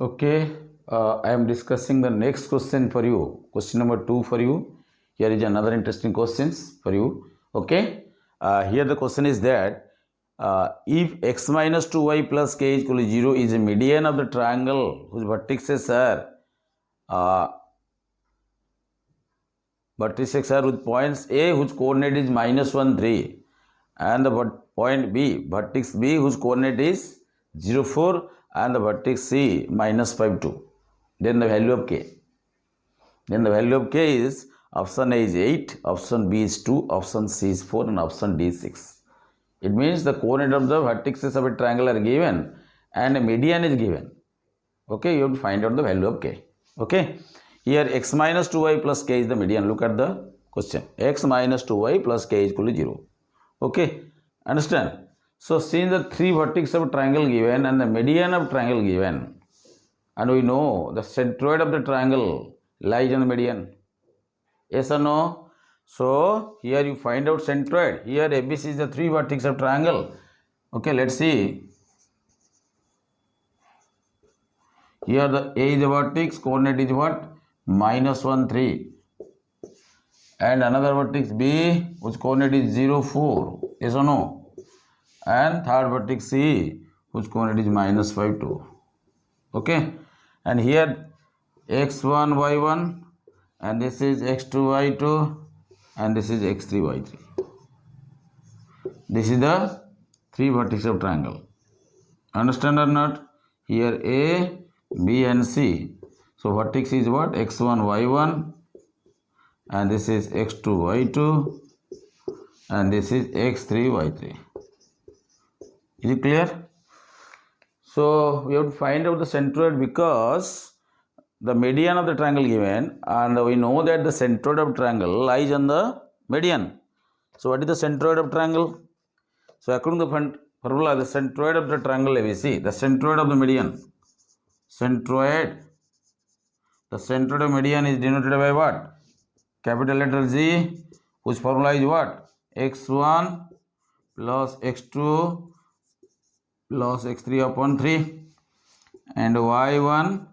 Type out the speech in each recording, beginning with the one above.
Okay, I am discussing the next question for you. Question number 2 for you. Here is another interesting questions for you. Okay, here the question is that if x minus 2y plus k is equal to 0 is a median of the triangle whose vertices are with points A whose coordinate is minus 1, 3 and the point B, vertex B whose coordinate is 0, 4 and the vertex C minus 5, 2. Then the value of K. Then the value of K is option A is 8, option B is 2, option C is 4 and option D is 6. It means the coordinate of the vertices of a triangle are given and a median is given. Okay, you have to find out the value of K. Okay, here x minus 2y plus k is the median. Look at the question. X minus 2y plus k is equal to 0. Okay, understand? So, since the three vertices of triangle given and the median of triangle given, and we know the centroid of the triangle lies on the median. Yes or no? So, here you find out centroid. Here ABC is the three vertices of triangle. Okay, let's see. Here the A is the vertex, coordinate is what? Minus 1, 3. And another vertex B, whose coordinate is 0, 4. Yes or no? And third vertex C, whose coordinate is minus 5, 2. Okay? And here x1, y1, and this is x2, y2, and this is x3, y3. This is the three vertices of triangle. Understand or not? Here A, B and C. So vertex is what? x1, y1, and this is x2, y2, and this is x3, y3. Is it clear? So we have to find out the centroid because the median of the triangle given, and we know that the centroid of triangle lies on the median. So what is the centroid of triangle? So according to the formula, the centroid of the triangle ABC, the centroid of the median, centroid, the centroid of median is denoted by what? Capital letter G, whose formula is what? x1 plus x2 plus x3 upon 3 and y1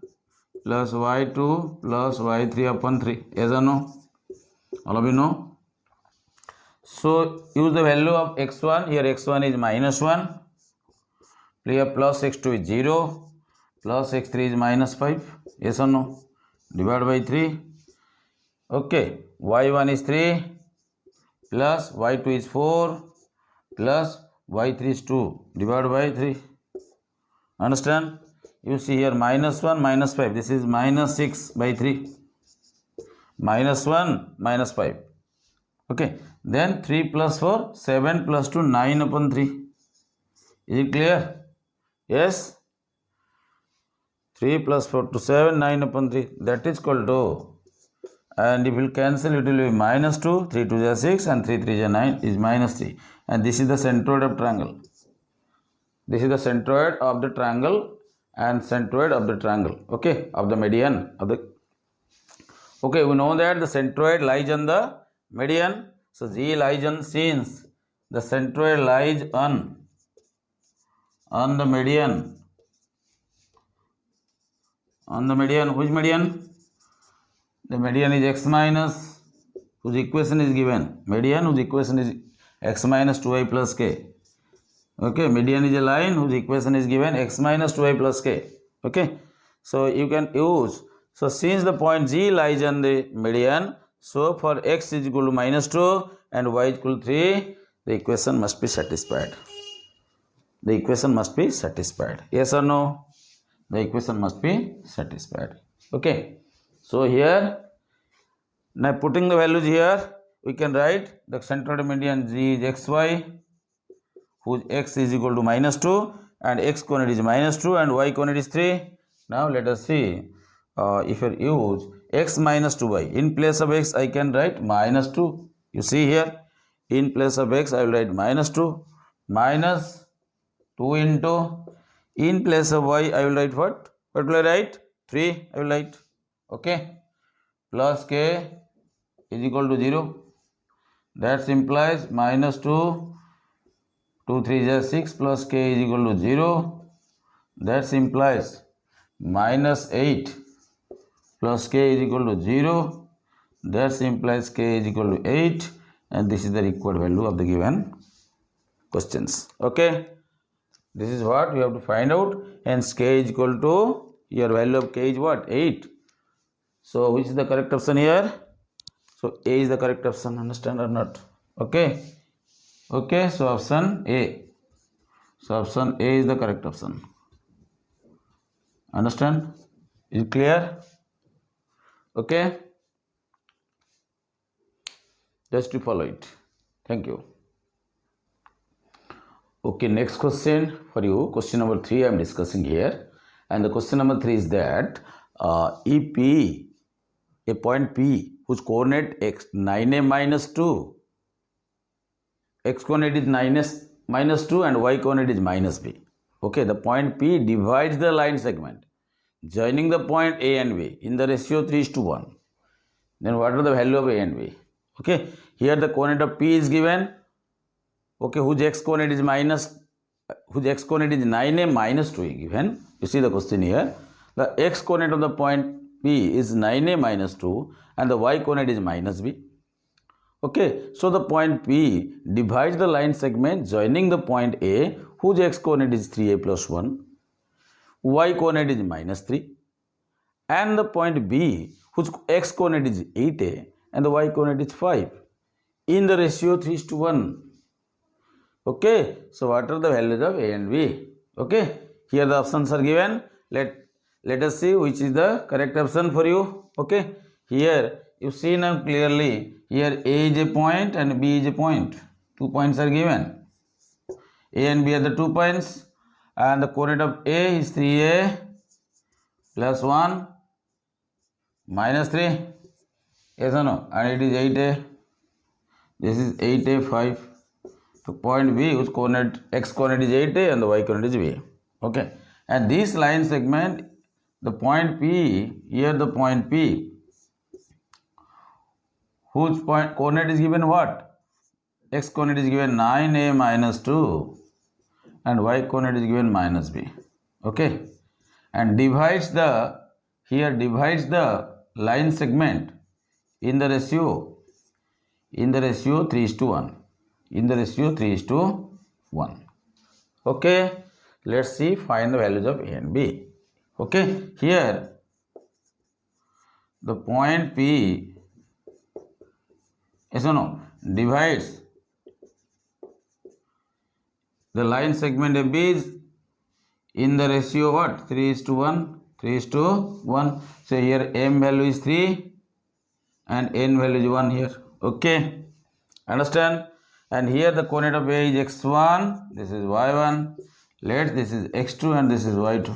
plus y2 plus y3 upon 3. Yes or no? All of you know. So use the value of x1. Here x1 is minus 1. Here plus x2 is 0. Plus x3 is minus 5. Yes or no? Divide by 3. Okay. y1 is 3. Plus y2 is 4. Plus y3 is 2. Divide by 3. Understand? You see here minus 1, minus 5. This is minus 6 by 3. Minus 1, minus 5. Okay. Then 3 plus 4, 7 plus 2, 9 upon 3. Is it clear? Yes? 3 plus 4 to 7, 9 upon 3. That is called to. And if you cancel, it will be minus 2, 3 2 is 6 and 3 3 is 9 is minus 3. And this is the centroid of triangle. This is the centroid of the triangle and centroid of the triangle. Okay, of the median of the. Okay, we know that the centroid lies on the median. So G lies on, since the centroid lies on the median. On the median, which median? The median is x minus, whose equation is given. Median whose equation is x minus 2y plus k. Okay, median is a line whose equation is given x minus 2y plus k. Okay, so you can use. So since the point G lies on the median, so for x is equal to minus 2 and y is equal to 3, the equation must be satisfied. The equation must be satisfied. Yes or no? The equation must be satisfied. Okay. So here, now putting the values here, we can write the centroid of median G is xy, whose x is equal to minus 2 and x coordinate is minus 2 and y coordinate is 3. Now let us see if you use x minus 2y. In place of x, I can write minus 2. You see here, in place of x, I will write minus 2. Minus 2 into, in place of y, I will write what? What will I write? 3, I will write. Okay, plus k is equal to 0. That implies minus 2, 2 3 is 6 plus k is equal to 0. That implies minus 8 plus k is equal to 0. That implies k is equal to 8, and this is the required value of the given questions. Okay, this is what we have to find out. Hence k is equal to, your value of k is what? 8. So which is the correct option here? So A is the correct option. Understand or not? Okay. Okay, so option A. So option A is the correct option. Understand? Is it clear? Okay. Just to follow it. Thank you. Okay, next question for you. Question number 3 I am discussing here. And the question number 3 is that if P, a point P whose coordinate x 9a minus 2, x coordinate is minus 2 and y coordinate is minus b. Okay, the point P divides the line segment joining the point A and B in the ratio 3:1. Then what are the value of A and B? Okay, here the coordinate of P is given. Okay, whose x coordinate is 9a minus 2 is given. You see the question here. The x coordinate of the point P is 9a minus 2 and the y coordinate is minus b. Okay, so the point P divides the line segment joining the point A whose x coordinate is 3a plus 1, y coordinate is minus 3, and the point B whose x coordinate is 8a and the y coordinate is 5 in the ratio 3:1. Okay, so what are the values of A and B? Okay, here the options are given. Let us see which is the correct option for you. Okay, here you see now clearly, here A is a point and B is a point. 2 points are given. A and B are the 2 points, and the coordinate of A is 3a plus 1 minus 3. Yes or no? And it is 8a. This is 8a 5. The point B whose coordinate x coordinate is 8a and the y coordinate is b. Okay, and this line segment, the point P, here the point P whose point coordinate is given what? X coordinate is given 9a minus 2 and y coordinate is given minus b. Okay, and divides the line segment in the ratio 3:1. In the ratio 3:1. Okay, let's see, find the values of A and B. Okay, here the point P, yes or no, divides the line segment AB is in the ratio what? 3:1. 3:1. So here M value is 3 and N value is 1 here. Okay, understand? And here the coordinate of A is x1, this is y1, this is x2 and this is y2.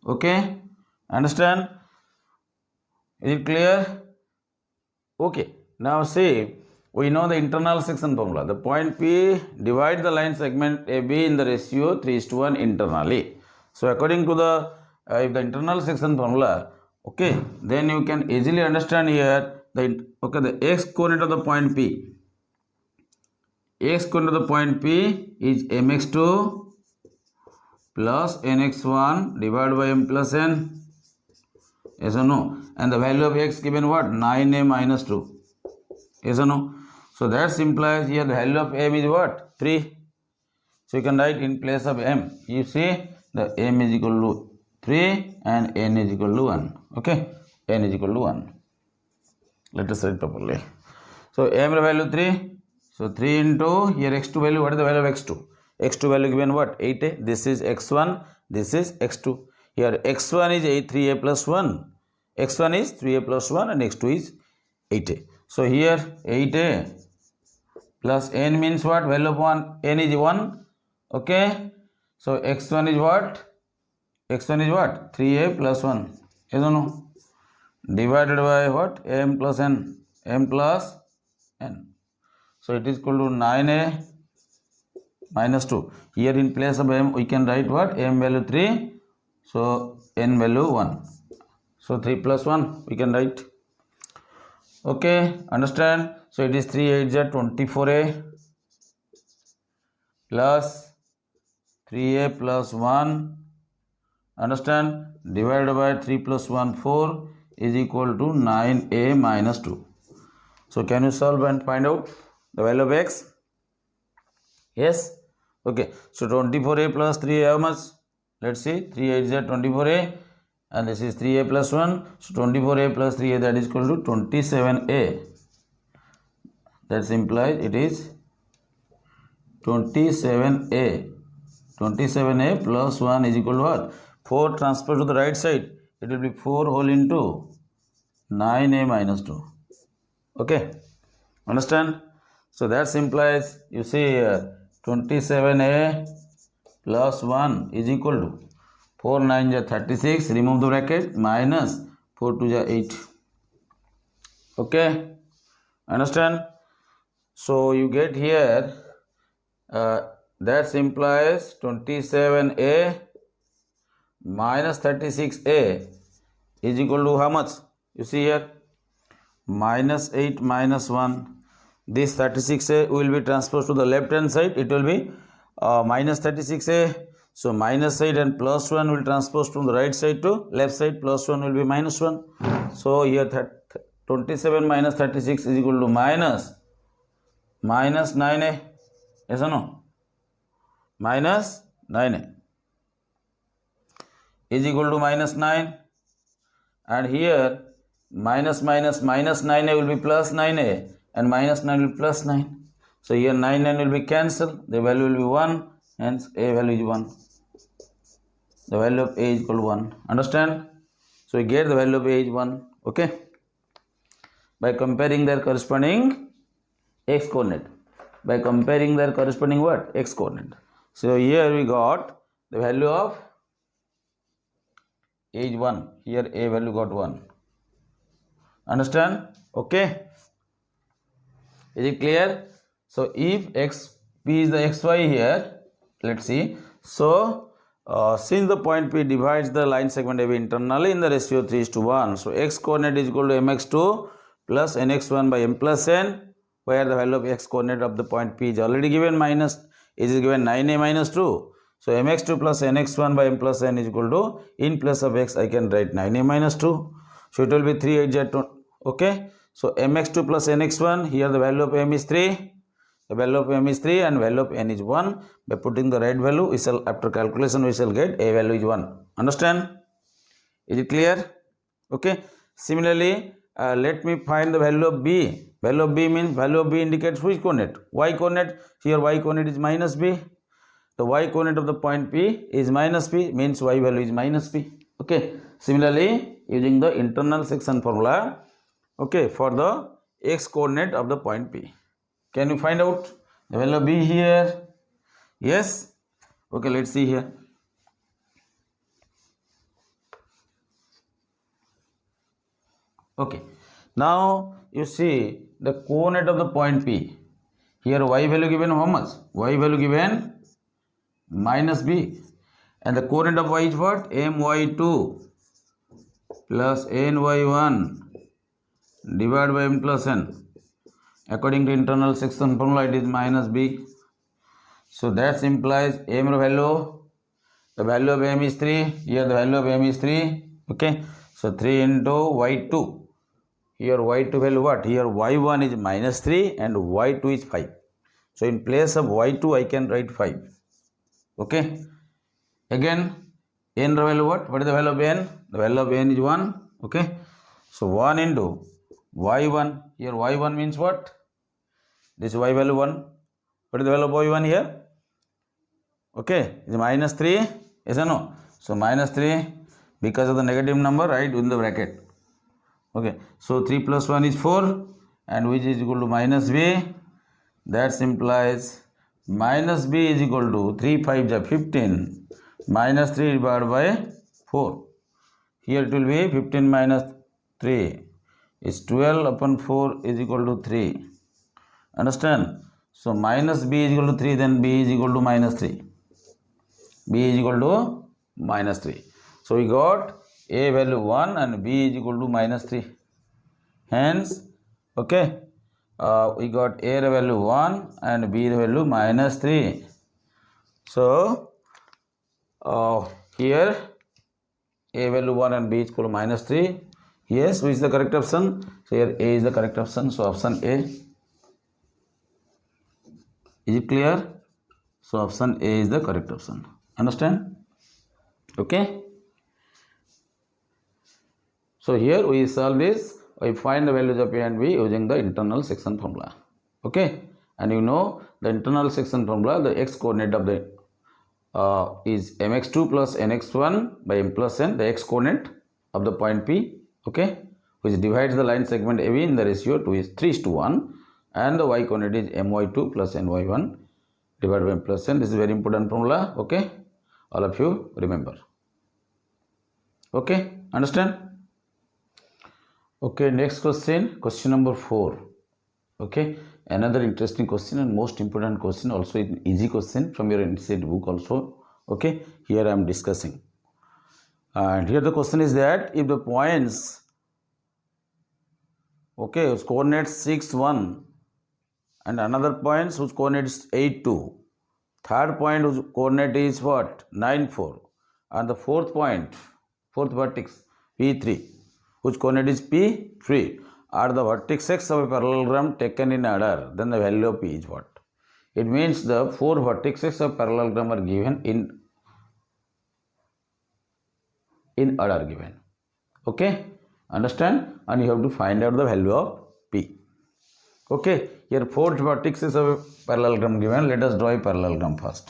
Okay, understand? Is it clear? Okay, now see, we know the internal section formula. The point P divides the line segment AB in the ratio 3:1 internally. So according to the if the internal section formula, okay, then you can easily understand here the x coordinate of the point P. X coordinate of the point P is mx2 plus nx1 divided by m plus n. Yes or no? And the value of x given what? 9a minus 2. Yes or no? So that implies here the value of m is what? 3. So you can write in place of m. You see the m is equal to 3 and n is equal to 1. Okay? N is equal to 1. Let us write properly. So m value 3. So 3 into here x2 value. What is the value of x2? X2 value given what? 8a. This is x1. This is x2. Here x1 is 3a plus 1. X1 is 3a plus 1 and x2 is 8a. So here 8a plus n means what? Value of 1. N is 1. Okay. So x1 is what? X1 is what? 3a plus 1. Yes or no? Divided by what? M plus n. M plus n. So it is equal to 9a minus 2. Here in place of m we can write what? M value 3. So n value 1. So 3 plus 1 we can write. Okay, understand? So it is 3 8 is 24a plus 3a plus 1 Understand? Divided by 3 plus 1, 4 is equal to 9a minus 2. So can you solve and find out the value of x? Yes? Okay. So 24a plus 3a how much? Let's see. 3 8 is 24a and this is 3a plus 1. So 24a plus 3a, that is equal to 27a. That implies it is 27a. 27a plus 1 is equal to what? 4 transfer to the right side. It will be 4 whole into 9a minus 2. Okay. Understand? So that implies, you see here, 27a plus 1 is equal to 4 9 is 36. Remove the bracket. Minus 4 2 is 8. Okay. Understand? So you get here that implies 27a minus 36a is equal to how much? You see here, minus 8 minus 1. This 36a will be transposed to the left hand side. It will be minus 36a. So minus 8 and plus 1 will transpose from the right side to left side. Plus 1 will be minus 1. So here 27 minus 36 is equal to minus 9a. Yes or no? Minus 9a is equal to minus 9, and here minus 9a will be plus 9a, and minus 9 will be plus 9. So here 9 will be cancelled, the value will be 1, hence a value is 1. The value of a is equal to 1. Understand? So we get the value of a is 1. Okay? By comparing their corresponding x coordinate. By comparing their corresponding what? X coordinate. So here we got the value of a is 1. Here a value got 1. Understand? Okay. Is it clear? So if x p is the xy here, let's see. So since the point P divides the line segment AB internally in the ratio 3:1, so x coordinate is equal to mx2 plus nx1 by m plus n, where the value of x coordinate of the point P is already given, minus is given 9a minus 2. So mx2 plus nx1 by m plus n is equal to, in place of x I can write 9a minus 2. So it will be 3 8 2. Okay. So mx2 plus nx1, here the value of m is 3. The value of m is 3 and value of n is 1. By putting the right value, we shall, after calculation, we shall get a value is 1. Understand? Is it clear? Okay. Similarly, let me find the value of b. Value of b means, value of b indicates which coordinate? Y coordinate. Here y coordinate is minus b. The y coordinate of the point P is minus p, means y value is minus p. Okay. Similarly, using the internal section formula, okay, for the x coordinate of the point P. Can you find out the value of b here? Yes? Okay, let's see here. Okay. Now you see the coordinate of the point P. Here y value given how much? Y value given minus b. And the coordinate of y is what? my2 plus ny1 divided by m plus n. According to internal section formula, it is minus b. So that implies m value, the value of m is 3. Here the value of m is 3. Okay. So 3 into y2. Here y2 value what? Here y1 is minus 3 and y2 is 5. So in place of y2 I can write 5. Okay. Again, n value what? What is the value of n? The value of n is 1. Okay. So 1 into y1. Here y1 means what? This y value 1. What is the value of y1 here? Okay. Is minus 3. Yes or no? So minus 3. Because of the negative number, write in the bracket. Okay. So 3 plus 1 is 4. And which is equal to minus b. That implies minus b is equal to 3 5 is 15. Minus 3 divided by 4. Here it will be 15 minus 3 is 12 upon 4 is equal to 3. Understand? So minus b is equal to 3, then b is equal to minus 3. B is equal to minus 3. So we got a value 1 and b is equal to minus 3. Hence, okay, we got a value 1 and b value minus 3. So here A value 1 and B is equal to minus 3. Yes, which is the correct option? So here A is the correct option. So option A. Is it clear? So option A is the correct option. Understand? Okay. So here we solve this. We find the values of A and B using the internal section formula. Okay. And you know the internal section formula, the x coordinate of the is mx2 plus nx1 by m plus n, the x coordinate of the point P, okay, which divides the line segment AB in the ratio 3:1, and the y coordinate is my2 plus ny1 divided by m plus n. This is very important formula, okay, all of you remember. Okay, understand? Okay, next question, question number 4. Okay, another interesting question and most important question, also an easy question from your NCERT book also. Okay, here I am discussing. And here the question is that if the points, okay, whose coordinates 6, 1 and another points whose coordinate is 8, 2, third point whose coordinate is what? 9, 4, and the fourth point, fourth vertex P3 whose coordinate is P3 are the vertices of a parallelogram taken in order, then the value of P is what? It means the 4 vertices of parallelogram are given in order given. Okay, understand? And you have to find out the value of P. Okay, here 4 vertices of a parallelogram given. Let us draw a parallelogram first.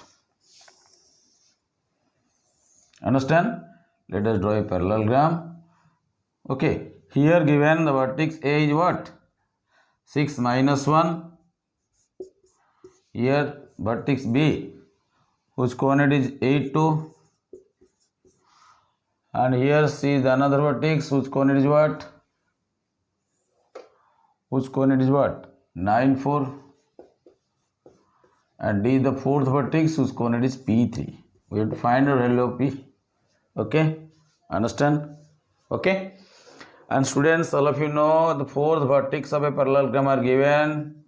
Understand? Let us draw a parallelogram. Okay, here given the vertex A is what? 6 minus 1. Here vertex B whose coordinate is 8, 2. And here C is another vertex whose coordinate is what? Whose coordinate is what? 9, 4. And D is the fourth vertex whose coordinate is P3. We have to find the value of P. Okay, understand? Okay. And students, all of you know the fourth vertex of a parallelogram are given,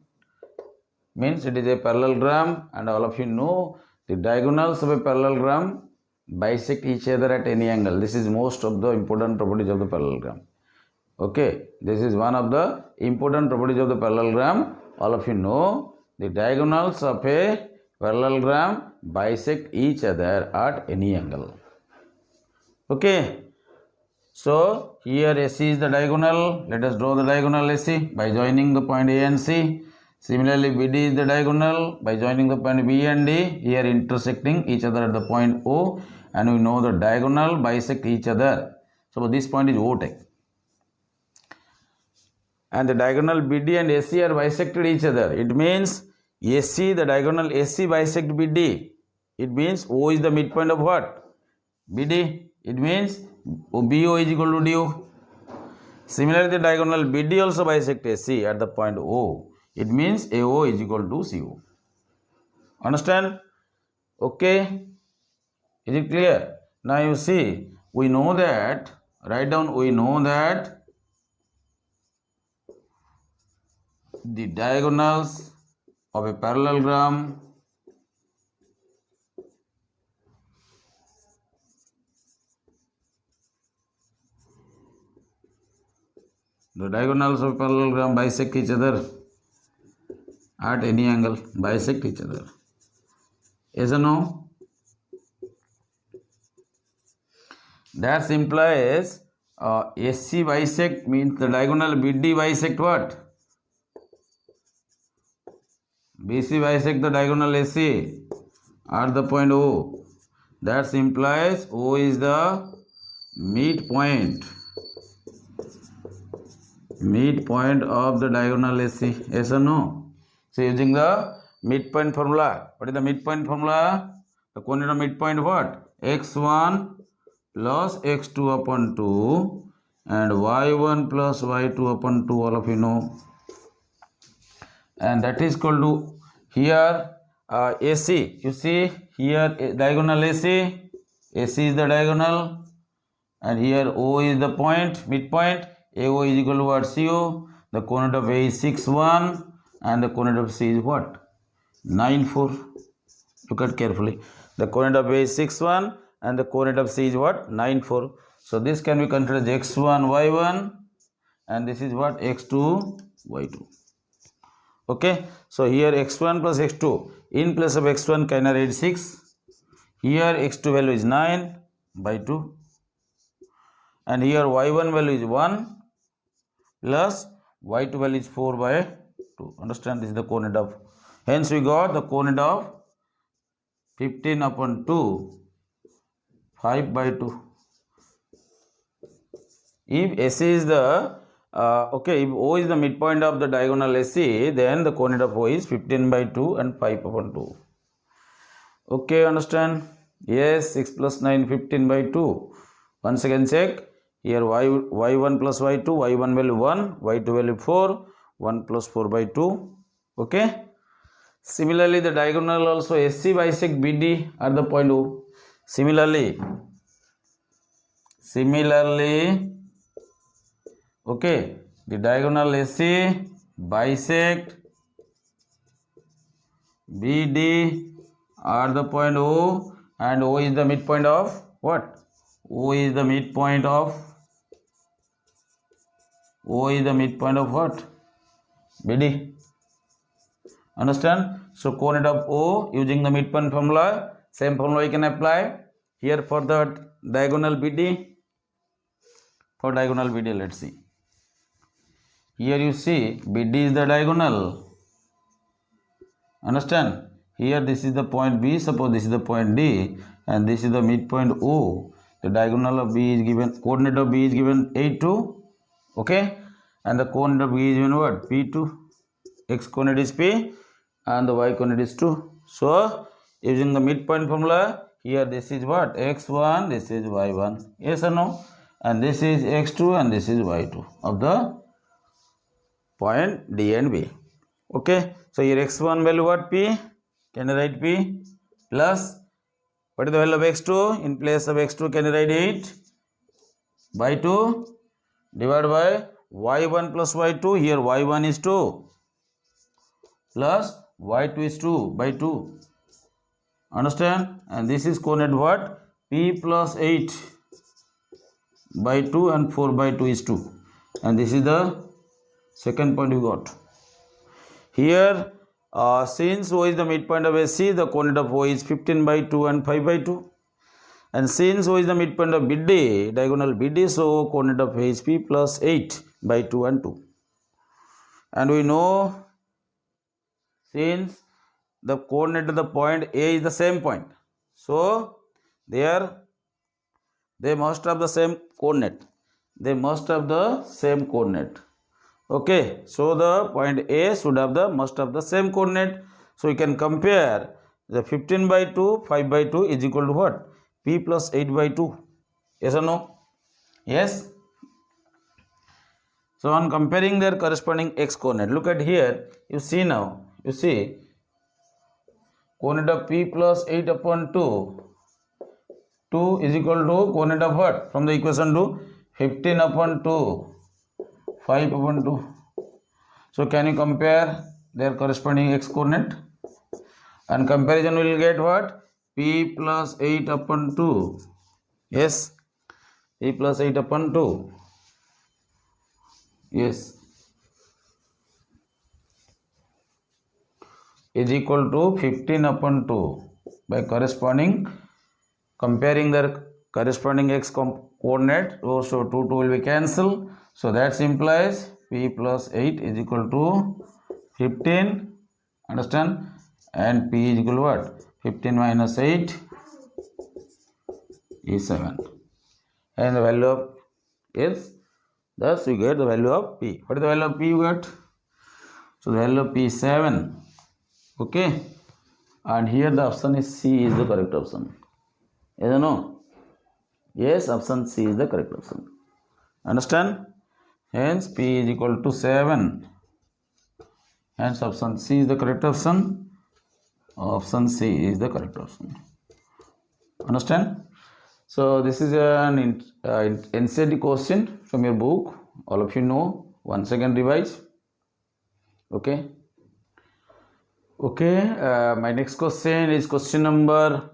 means it is a parallelogram, and all of you know the diagonals of a parallelogram bisect each other at any angle. This is most of the important properties of the parallelogram. Okay, this is one of the important properties of the parallelogram. All of you know the diagonals of a parallelogram bisect each other at any angle. Okay. So here AC is the diagonal. Let us draw the diagonal AC by joining the point A and C. Similarly, BD is the diagonal by joining the point B and D, here intersecting each other at the point O, and we know the diagonal bisect each other. So this point is O type. And the diagonal BD and AC are bisected each other. It means AC, the diagonal AC bisect BD. It means O is the midpoint of what? BD. It means BO is equal to DO. Similarly, the diagonal BD also bisect AC at the point O. It means AO is equal to CO. Understand? Okay. Is it clear? Now you see, we know that, write down, we know that the diagonals of a parallelogram bisect each other at any angle, bisect each other. Yes or no? That implies AC bisect means the diagonal BD bisect what? BC bisect the diagonal AC at the point O. That implies O is the midpoint of the diagonal AC. Yes or no? So using the midpoint formula. What is the midpoint formula? The coordinate of midpoint what? x1 plus x2 upon 2 and y1 plus y2 upon 2, all of you know. And that is equal to here AC. You see here diagonal AC. AC is the diagonal, and here O is the point, midpoint. AO is equal to what? CO. The coordinate of A is 6, 1 and the coordinate of C is what? 9, 4. Look at carefully. The coordinate of A is 6, 1 and the coordinate of C is what? 9, 4. So this can be considered as x1, y1, and this is what? x2, y2. Okay, so here x1 plus x2, in place of x1 can I write 6, here x2 value is 9 by 2, and here y1 value is 1 plus y2 value is 4 by 2. Understand, this is the coordinate of, hence we got the coordinate of 15 upon 2, 5 by 2. If AC is the if O is the midpoint of the diagonal AC, then the coordinate of O is 15 by 2 and 5 upon 2. Okay, understand? Yes, 6 plus 9, 15 by 2. Once again check. Here y1 plus y2, y1 value 1, y2 value 4, 1 plus 4 by 2. Okay. Similarly, the diagonal also AC bisect BD at the point O. Similarly, okay, the diagonal AC bisect BD at the point O, and O is the midpoint of what? O is the midpoint of what? BD. Understand? So coordinate of O using the midpoint formula, same formula we can apply here for the diagonal BD. For diagonal BD, let's see. Here you see BD is the diagonal. Understand? Here this is the point B, suppose this is the point D, and this is the midpoint O. The diagonal of B is given, coordinate of B is given 8, 2. Okay? And the coordinate of B is given what? P2. X coordinate is P and the Y coordinate is 2. So using the midpoint formula, here this is what? X1, this is Y1. Yes or no? And this is X2 and this is Y2 of the point D and B. Okay? So here X1 value what? P. Can I write P plus what is the value of x2? In place of x2 can you write 8 by 2 divided by y1 plus y2. Here y1 is 2 plus y2 is 2 by 2. Understand? And this is coordinate what? P plus 8 by 2 and 4 by 2 is 2. And this is the second point we got. Here since O is the midpoint of AC, the coordinate of O is 15 by 2 and 5 by 2. And since O is the midpoint of BD, diagonal BD, so coordinate of A is P plus 8 by 2 and 2. And we know since the coordinate of the point A is the same point, so they must have the same coordinate. Okay, so the point A should have must have the same coordinate. So we can compare the 15 by 2, 5 by 2 is equal to what? P plus 8 by 2. Yes or no? Yes. So on comparing their corresponding x coordinate, look at here, you see coordinate of P plus 8 upon 2 is equal to coordinate of what? From the equation to 15 upon 2, 5 upon 2. So can you compare their corresponding x coordinate? And comparison will get what? P plus 8 upon 2. Yes. P plus 8 upon 2. Yes. Is equal to 15 upon 2 by comparing their corresponding x coordinate. So 2 will be cancelled. So that implies P plus 8 is equal to 15. Understand? And P is equal to what? 15 minus 8 is 7. And the value of is, thus we get the value of P. What is the value of P you got? So the value of P is 7. Okay. And here the option is C is the correct option. Yes or no? Yes, option C is the correct option. Understand? Hence P is equal to 7. Hence option C is the correct option. Option C is the correct option. Understand? So this is an NCERT question from your book. All of you know. Once again revise. Okay. Okay. My next question is question number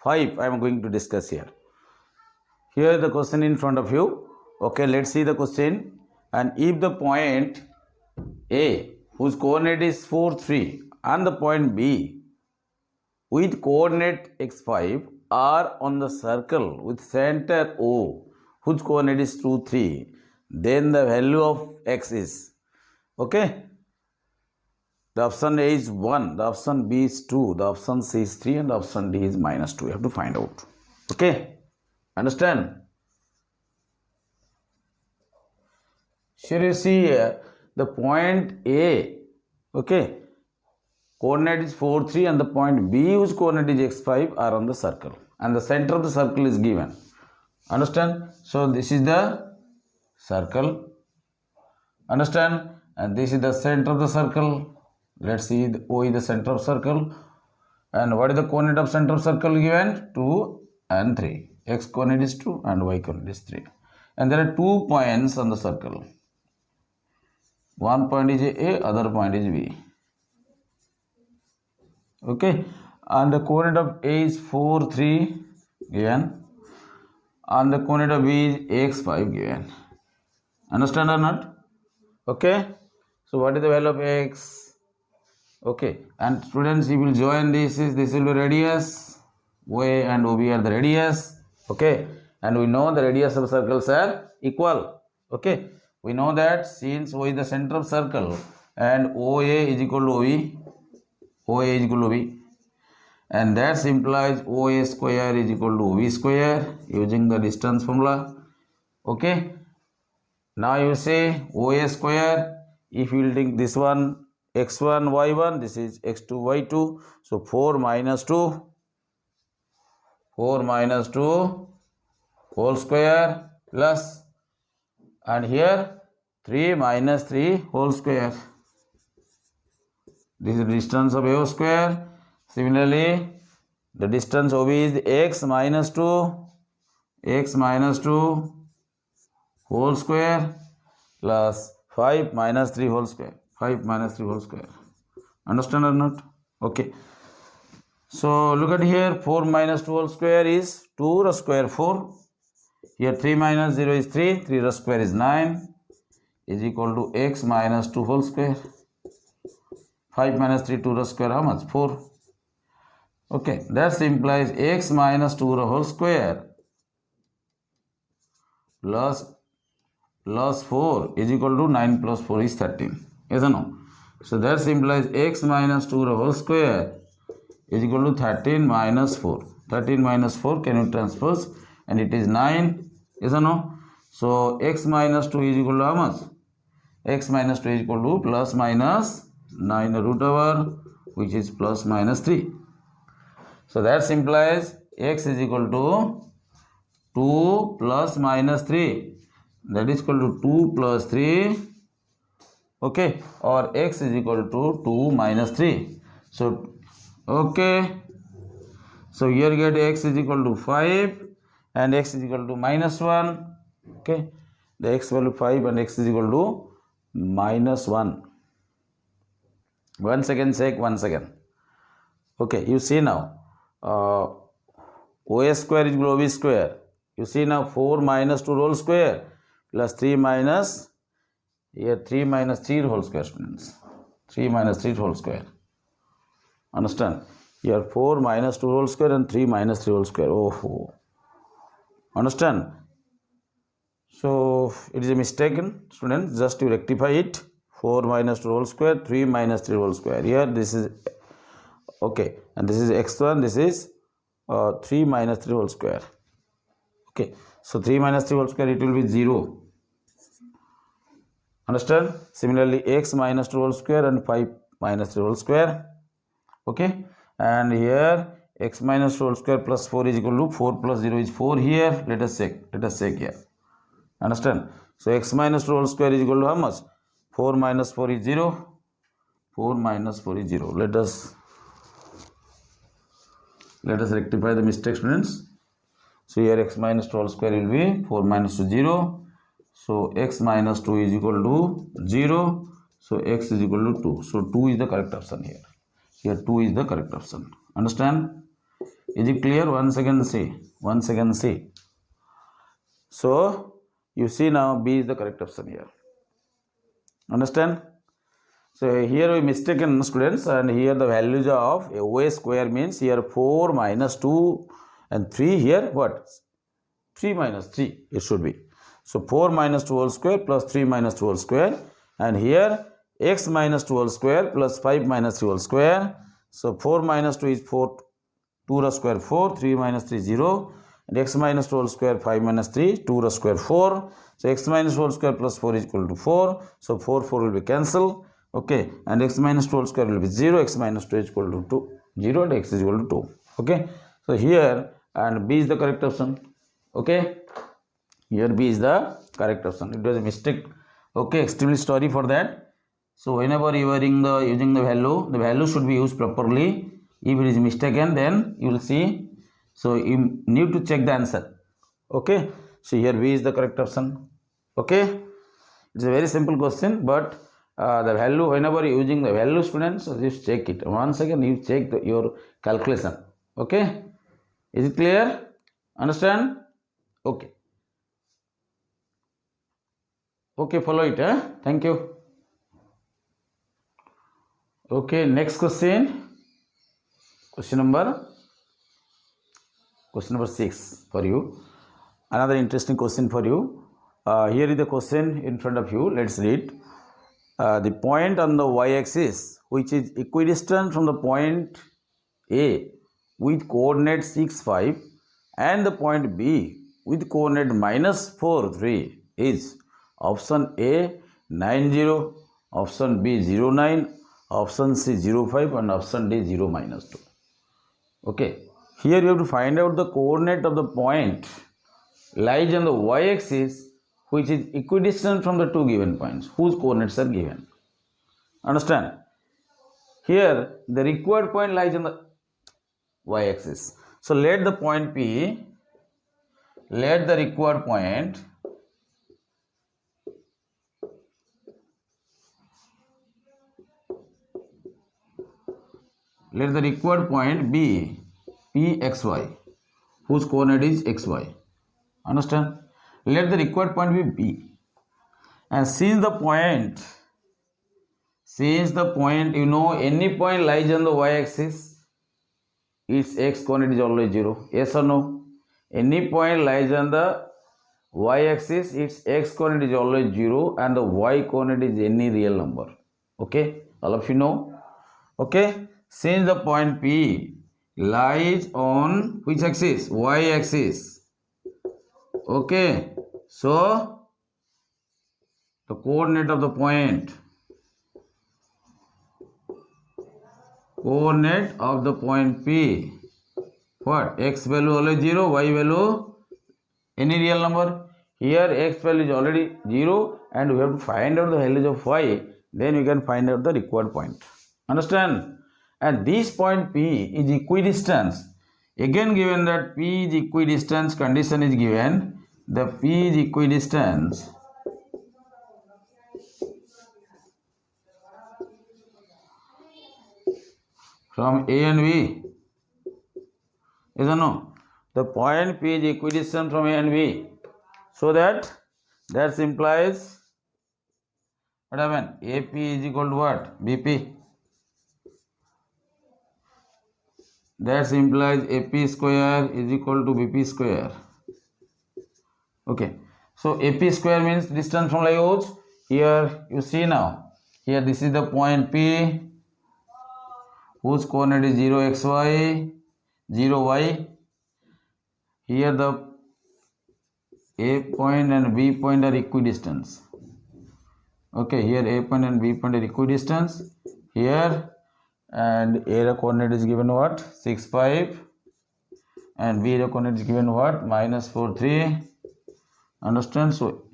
5 I am going to discuss here. Here the question in front of you. Okay, let's see the question. And if the point A, whose coordinate is 4, 3, and the point B with coordinate x5 are on the circle with center O, whose coordinate is 2, 3, then the value of x is, okay, the option A is 1, the option B is 2, the option C is 3, and the option D is -2. You have to find out. Okay, understand? Here you see here the point A, okay, coordinate is 4, 3, and the point B whose coordinate is x5 are on the circle, and the center of the circle is given. Understand? So this is the circle. Understand? And this is the center of the circle. Let's see, the O is the center of circle. And what is the coordinate of center of circle given? 2 and 3. X coordinate is 2 and Y coordinate is 3. And there are 2 points on the circle. One point is A, other point is B. Okay. And the coordinate of A is 4, 3 given. And the coordinate of B is x5 given. Understand or not? Okay. So what is the value of x? Okay, and students, you will join this will be radius. OA and OB are the radius. Okay, and we know the radius of circles are equal. Okay, we know that since O is the center of circle and OA is equal to OB, OA is equal to OB, and that implies OA square is equal to OB square using the distance formula. Okay, now you say OA square, if you will take this one x1 y1, this is x2 y2, so 4 minus 2 whole square plus, and here 3 minus 3 whole square. This is the distance of AO square. Similarly, the distance OB is x minus 2 whole square plus 5 minus 3 whole square. 5 minus 3 whole square. Understand or not? Okay. So look at here, 4 minus 2 whole square is 2 raised square 4. Here 3 minus 0 is 3. 3 raised square is 9 is equal to x minus 2 whole square. 5 minus 3, 2 raised square, how much? 4. Okay, that implies x minus 2 whole square plus 4 is equal to 9 plus 4 is 13. Yes or no? So that implies x minus 2 whole square is equal to 13 minus 4. 13 minus 4 can you transpose, and it is 9. Yes or no? So x minus 2 is equal to how much? X minus 2 is equal to plus minus 9 root over, which is plus minus 3. So that implies x is equal to 2 plus minus 3. That is equal to 2 plus 3. Okay, or x is equal to 2 minus 3. So, okay. So here get x is equal to 5 and x is equal to minus 1. Okay, the x value 5 and x is equal to minus 1. 1 second, check 1 second. Okay, you see now, OA square is equal to OB square. You see now 4 minus 2 whole square plus 3 minus, here 3 minus 3 whole square, students. 3 minus 3 whole square. Understand? Here 4 minus 2 whole square and 3 minus 3 whole square. Oh. Understand? So it is a mistaken, students. Just to rectify it. 4 minus 2 whole square, 3 minus 3 whole square. Here this is, okay. And this is x1, this is 3 minus 3 whole square. Okay. So 3 minus 3 whole square, it will be 0. Understand? Similarly, x minus 2 whole square and 5 minus 3 whole square. Okay. And here x minus 2 whole square plus 4 is equal to 4 plus 0 is 4 here. Let us check here. Understand? So x minus 2 whole square is equal to how much? 4 minus 4 is 0. 4 minus 4 is 0. Let us rectify the mistake, students. So here x minus 2 whole square will be 4 minus 2 0. So x minus 2 is equal to 0. So x is equal to 2. So 2 is the correct option here. Here 2 is the correct option. Understand? Is it clear? Once again see. So you see now B is the correct option here. Understand? So here we mistaken, students, and here the values of OA square means here 4 minus 2 and 3, here what? 3 minus 3 it should be. So 4 minus 2 whole square plus 3 minus 2 whole square, and here x minus 2 whole square plus 5 minus 3 whole square. So 4 minus 2 is 4, 2 raw square 4, 3 minus 3 0, and x minus 2 whole square 5 minus 3, 2 raw square 4. So x minus 2 whole square plus 4 is equal to 4. So 4 will be cancelled. Okay, and x minus 2 whole square will be 0, x minus 2 is equal to 2, 0, and x is equal to 2. Okay, so here and B is the correct option. Okay, here B is the correct option. It was a mistake. Okay, extremely sorry for that. So whenever you are using the value should be used properly. If it is mistaken, then you will see. So you need to check the answer. Okay, so here B is the correct option. Okay, it's a very simple question, but the value, whenever you are using the value, students, so just check it. Once again, you check your calculation. Okay, is it clear? Understand? Okay. Okay, follow it. Thank you. Okay, next question. Question number 6 for you. Another interesting question for you. Here is the question in front of you. Let's read. The point on the y-axis which is equidistant from the point A with coordinate 6, 5 and the point B with coordinate minus 4, 3 is option A 9, 0, option B 0, 9, option C 0, 5 and option D 0, minus 2. Okay, here you have to find out the coordinate of the point lies on the y-axis which is equidistant from the two given points whose coordinates are given. Understand? Here the required point lies on the y-axis. So let the point P, let the required point be Pxy whose coordinate is xy. Understand? Let the required point be B. And since the point you know any point lies on the y-axis, its x coordinate is always 0. Yes or no? Any point lies on the y-axis, its x coordinate is always 0 and the y coordinate is any real number. Okay, all of you know. Okay, since the point P lies on which axis? Y-axis. Okay, so the coordinate of the point P, what? X value always 0, y value any real number. Here x value is already 0 and we have to find out the values of y, then we can find out the required point. Understand? And this point P is equidistant. Again, given that P is equidistant, condition is given, the P is equidistant from A and B. Yes or no? The point P is equidistant from A and B. So that implies what happened? AP is equal to what? BP. That implies AP square is equal to BP square. Okay. So AP square means distance from SAHOO'S. Here you see now. Here this is the point P whose coordinate is 0 xy, 0 y. Here the A point and B point are equidistant. Okay, here A point and B point are equidistant. Here and A coordinate is given what? 6, 5 and B coordinate is given what? Minus 4, 3. Understand? So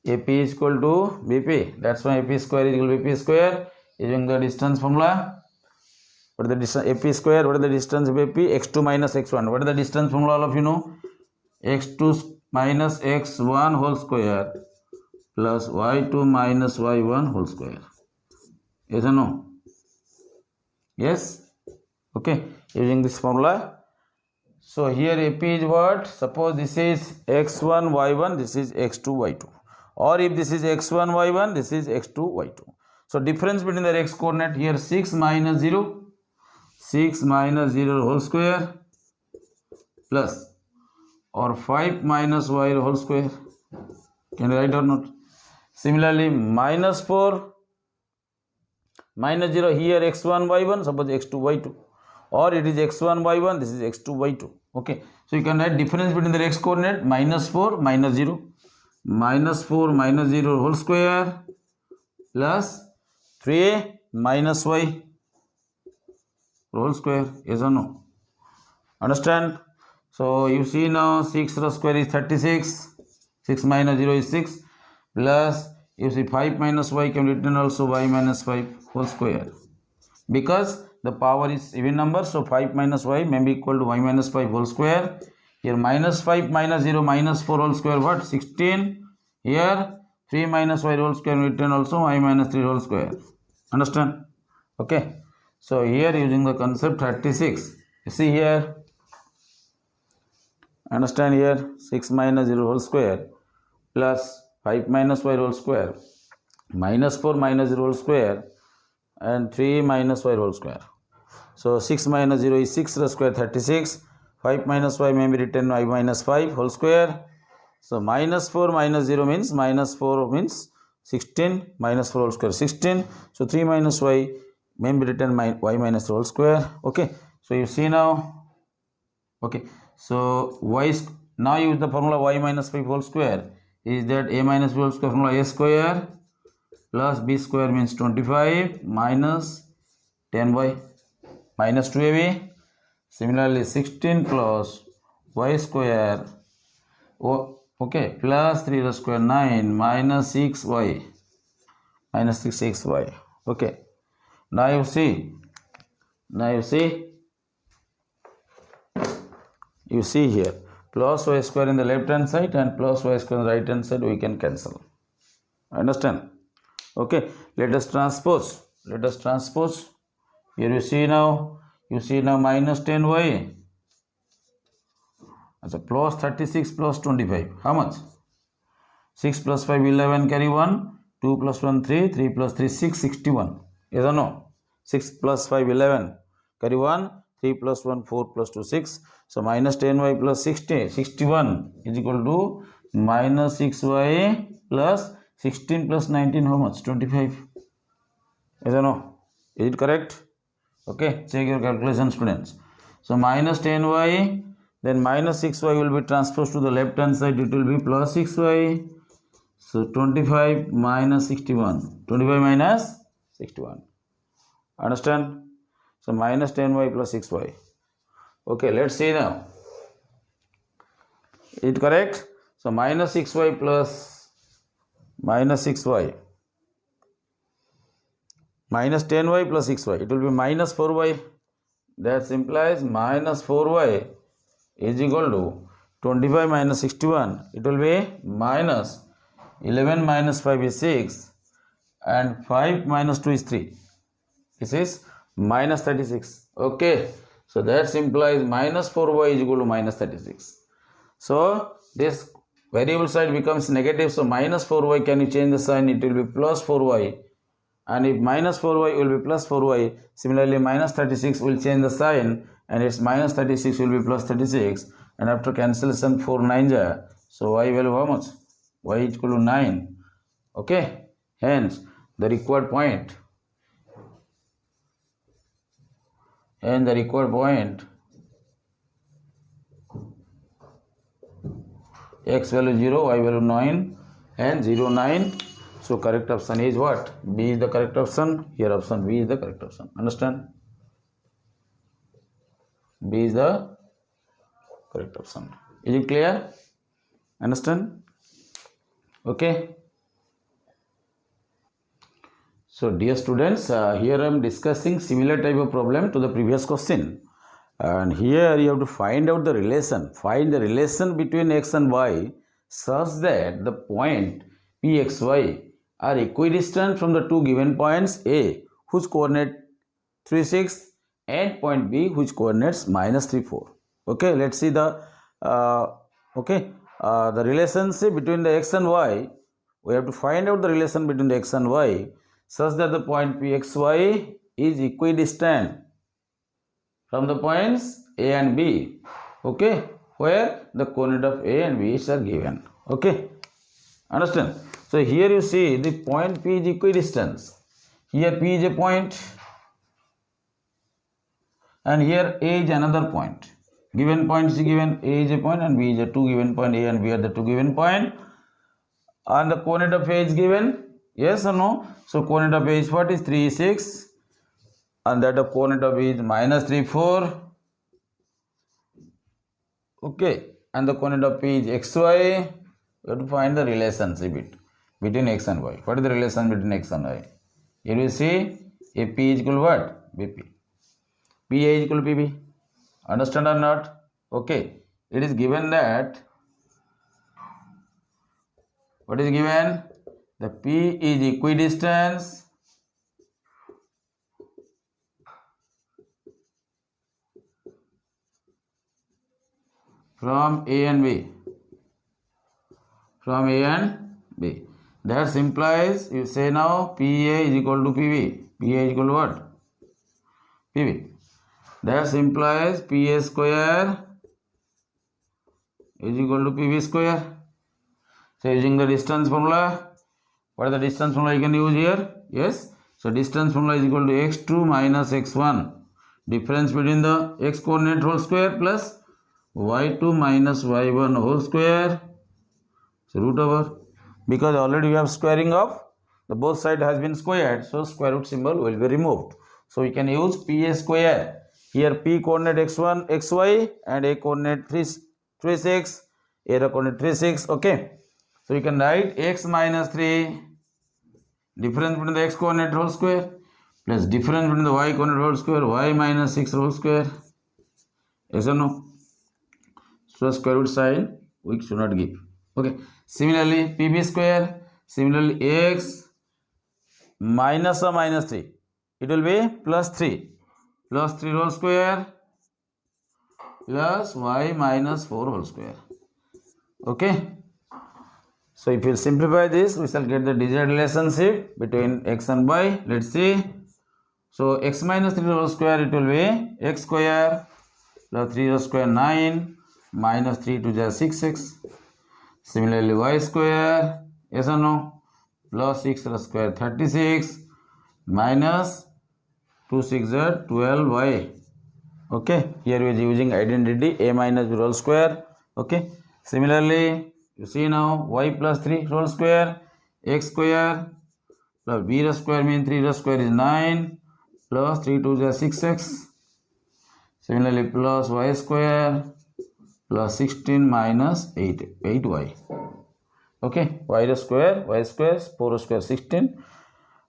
AP is equal to BP. That's why AP square is equal to BP square using the distance formula. What is the distance? AP square. What is the distance of AP? X2 minus X1. What is the distance formula? All of you know. X2 minus X1 whole square plus Y2 minus Y1 whole square. Yes or no? Yes? Okay. Using this formula. So here AP is what? Suppose this is x1, y1, this is x2, y2. Or if this is x1, y1, this is x2, y2. So difference between the x coordinate here 6 minus 0, 6 minus 0 whole square plus or 5 minus y whole square. Can you write or not? Similarly minus 4 minus 0 here x1, y1, suppose x2, y2. Or it is x1, y1, this is x2, y2. Okay, so you can write difference between the x coordinate minus 4 minus 0, minus 4 minus 0 whole square plus 3 minus y whole square. Yes or no? Understand? So you see now 6 square is 36, 6 minus 0 is 6 plus you see 5 minus y can be written also y minus 5 whole square. Because the power is even number, so 5 minus y may be equal to y minus 5 whole square. Here minus 5 minus 0 minus 4 whole square what? 16. Here 3 minus y whole square written also y minus 3 whole square. Understand? Okay. So here using the concept 36. You see here. Understand here 6 minus 0 whole square plus 5 minus y whole square minus 4 minus 0 whole square and 3 minus y whole square. So 6 minus 0 is 6 square 36. 5 minus y may be written y minus 5 whole square. So minus 4 minus 0 means minus 4 means 16 minus 4 whole square 16. So 3 minus y may be written y minus 3 whole square. Okay. So you see now. Okay. So y now use the formula y minus 5 whole square is that a minus b whole square formula a square plus b square means 25 minus 10y minus 2ab. Similarly 16 plus y square okay plus 3 the square 9 minus 6y minus 6y. Okay. Now you see here plus y square in the left hand side and plus y square on the right hand side we can cancel. Understand? Okay, let us transpose. Here you see now minus 10y. So plus 36 plus 25. How much? 6 plus 5 11 carry 1. 2 plus 1 3. 3 plus 3 6 61. Yes or no? 6 plus 5 11 carry 1. 3 plus 1 4 plus 2 6. So minus 10y plus 61 is equal to minus 6y plus 16 plus 19 how much? 25. Yes or no? Is it correct? Okay, check your calculation students. So minus 10y then minus 6y will be transposed to the left hand side, it will be plus 6y. So 25 minus 61. 25 minus 61. Understand? So minus 10y plus 6y. Okay, let's see now. Is it correct? So minus 6y plus minus 6y minus 10y plus 6y. It will be minus 4y. That implies minus 4y is equal to 25 minus 61. It will be minus 11 minus 5 is 6 and 5 minus 2 is 3. This is minus 36. Okay. So that implies minus 4y is equal to minus 36. So this variable side becomes negative. So minus 4y, can you change the sign? It will be plus 4y. And if minus 4y will be plus 4y, similarly minus 36 will change the sign and its minus 36 will be plus 36. And after cancellation 4 9 so y value how much? Y is equal to 9. Okay. Hence the required point. X value 0, y value 9 and 0 9. So correct option is what? B is the correct option. Here option B is the correct option. Understand? B is the correct option. Is it clear? Understand? Okay. So dear students, here I am discussing similar type of problem to the previous question. And here you have to find out the relation. Find the relation between x and y such that the point pxy are equidistant from the two given points A, whose coordinate 3 6, and point B, which coordinates minus 3 4. Okay, let's see the the relationship between the x and y. We have to find out the relation between the x and y such that the point pxy is equidistant from the points A and B. Okay, where the coordinate of A and B are given. Okay, understand? So here you see the point P is equidistant. Here P is a point and here A is another point. Given point is given, A is a point and B is a two given point. A and B are the two given point. And the coordinate of A is given, yes or no? So coordinate of A is what? Is 3, 6, and that of coordinate of B is minus 3, 4. Okay, and the coordinate of P is xy. You have to find the relationship between x and y. What is the relation between x and y? Here we see if P is equal to what? BP. PA is equal to PB. Understand or not? Okay, it is given that what is given? The P is equidistant from A and B. From A and B. That implies, you say now PA is equal to PB. PA is equal to what? PB. That implies PA square is equal to PB square. So using the distance formula, what is the distance formula you can use here? Yes. So distance formula is equal to x2 minus x1. Difference between the x coordinate whole square plus y2 minus y1 whole square. So root over. Because already we have squaring of the both side has been squared. So square root symbol will be removed. So we can use PA square. Here P coordinate x1, xy and A coordinate 3, 6. A coordinate 3, 6. Okay. So you can write x minus 3 difference between the x coordinate whole square plus difference between the y coordinate whole square, y minus 6 whole square. Yes or no? So square root sign we should not give. Okay. Similarly, PB square. Similarly, x minus or minus 3. It will be plus 3. Plus 3 whole square plus y minus 4 whole square. Okay. So if we simplify this, we shall get the desired relationship between x and y. Let's see. So x minus 3 whole square, it will be x square plus 3 whole square 9 minus 3 to the 6, 6. Similarly, y square, yes or no, plus 6 whole square 36 minus 2 6 are 12y. Okay, here we are using identity a minus b whole square. Okay, similarly, you see now y plus 3 whole square, x square plus b square means 3 square is 9 plus 3 2 is 6x. Similarly, plus y square plus 16 minus 8y. Okay, y square 4 square 16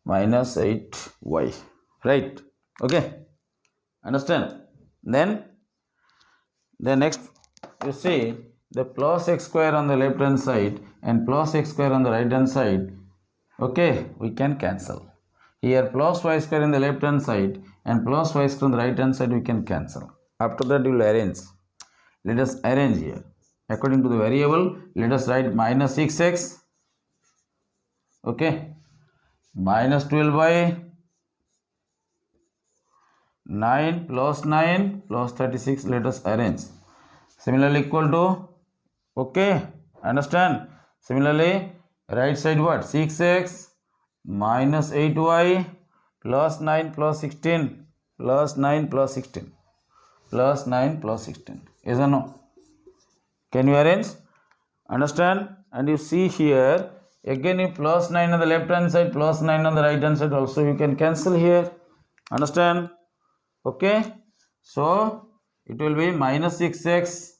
minus 8y. Right. Okay, understand? Then next you see the plus x square on the left hand side and plus x square on the right hand side. Okay, we can cancel. Here plus y square in the left hand side and plus y square on the right hand side we can cancel. After that you will arrange. Let us arrange here. According to the variable, let us write minus 6x. Okay, minus 12y. 9 plus 9 plus 36, let us arrange. Similarly equal to, okay, understand? Similarly, right side what? 6x minus 8y plus 9 plus 16 plus 9 plus 16 plus 9 plus 16. Yes or no? Can you arrange? Understand? And you see here, again you plus 9 on the left hand side, plus 9 on the right hand side also you can cancel here. Understand? Okay, so it will be minus 6x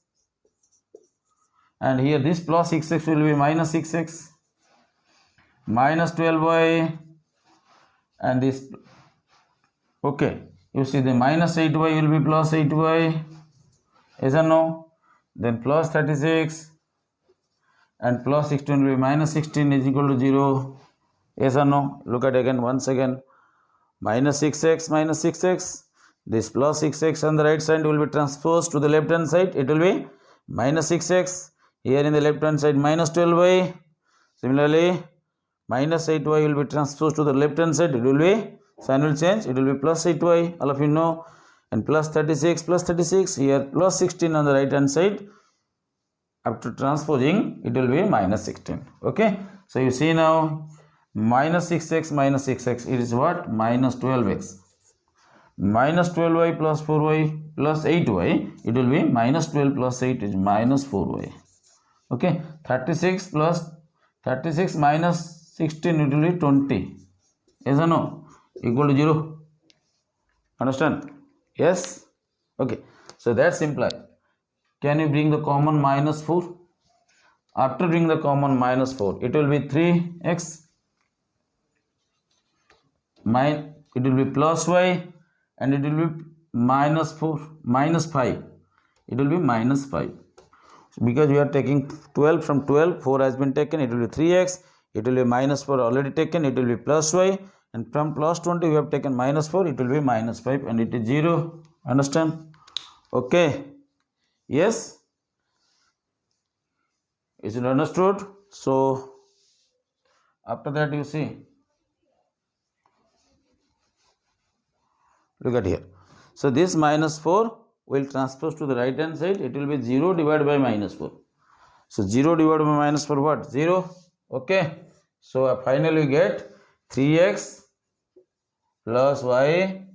and here this plus 6x will be minus 6x minus 12y and this, okay, you see the minus 8y will be plus 8y, yes or no? Then plus 36 and plus 16 will be minus 16 is equal to 0, yes or no? Look at again once again, minus 6x minus 6x. This plus 6x on the right side will be transposed to the left hand side. It will be minus 6x. Here in the left hand side minus 12y. Similarly, minus 8y will be transposed to the left hand side. It will be, sign will change. It will be plus 8y. All of you know. And plus 36. Here plus 16 on the right hand side. After transposing, it will be minus 16. Okay. So you see now, minus 6x, it is what? Minus 12x. Minus 12y plus 4y plus 8y, it will be minus 12 plus 8 is minus 4y. Okay. 36 minus 16, it will be 20. Yes or no? Equal to 0. Understand? Yes? Okay. So that's implies. Can you bring the common minus 4? After bringing the common minus 4, it will be 3x. It will be plus y, and it will be minus 4, minus 5. It will be minus 5. So because we are taking 12 from 12, 4 has been taken, it will be 3x. It will be minus 4 already taken, it will be plus y. And from plus 20, we have taken minus 4, it will be minus 5, and it is 0. Understand? Okay. Yes? Is it understood? So, after that you see, look at here. So, this minus 4 will transpose to the right hand side. It will be 0 divided by minus 4. So, 0 divided by minus 4 what? 0. Okay. So, finally we get 3x plus y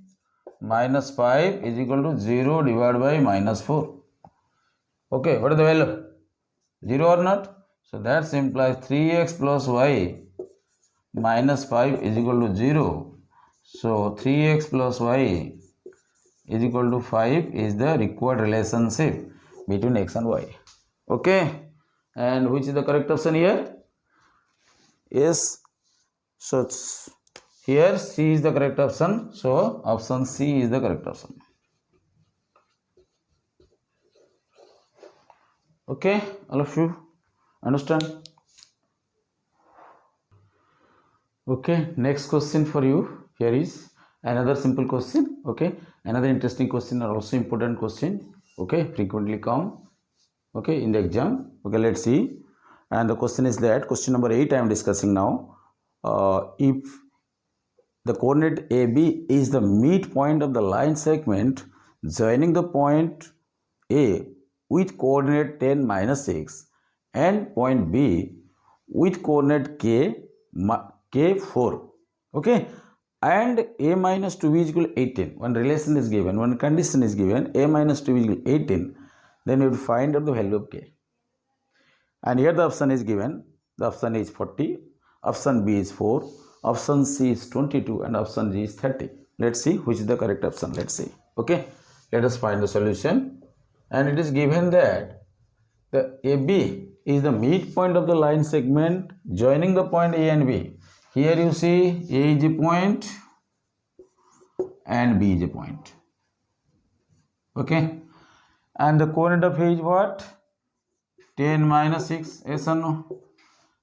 minus 5 is equal to 0 divided by minus 4. Okay. What is the value? 0 or not? So that implies 3x plus y minus 5 is equal to 0. So 3x plus y is equal to 5 is the required relationship between x and y. Okay. And which is the correct option here? Yes. So here C is the correct option. So option C is the correct option. Okay, all of you understand? Okay, next question for you. Here is another simple question. Okay, another interesting question or also important question. Okay, frequently come. Okay, in the exam. Okay, let's see. And the question is that question number 8 I am discussing now. If the coordinate AB is the midpoint of the line segment joining the point A with coordinate 10 minus 6 and point B with coordinate K4, okay, and A minus 2B is equal to 18. One relation is given, one condition is given, A minus 2B is equal to 18, then you would find out the value of K. And here the option is given, the option is 40, option B is 4, option C is 22 and option D is 30. Let's see which is the correct option. Let's see. Okay, let us find the solution. And it is given that the AB is the midpoint of the line segment joining the point A and B. Here you see A is a point and B is a point. Okay. And the coordinate of A is what? 10 minus 6, yes or no?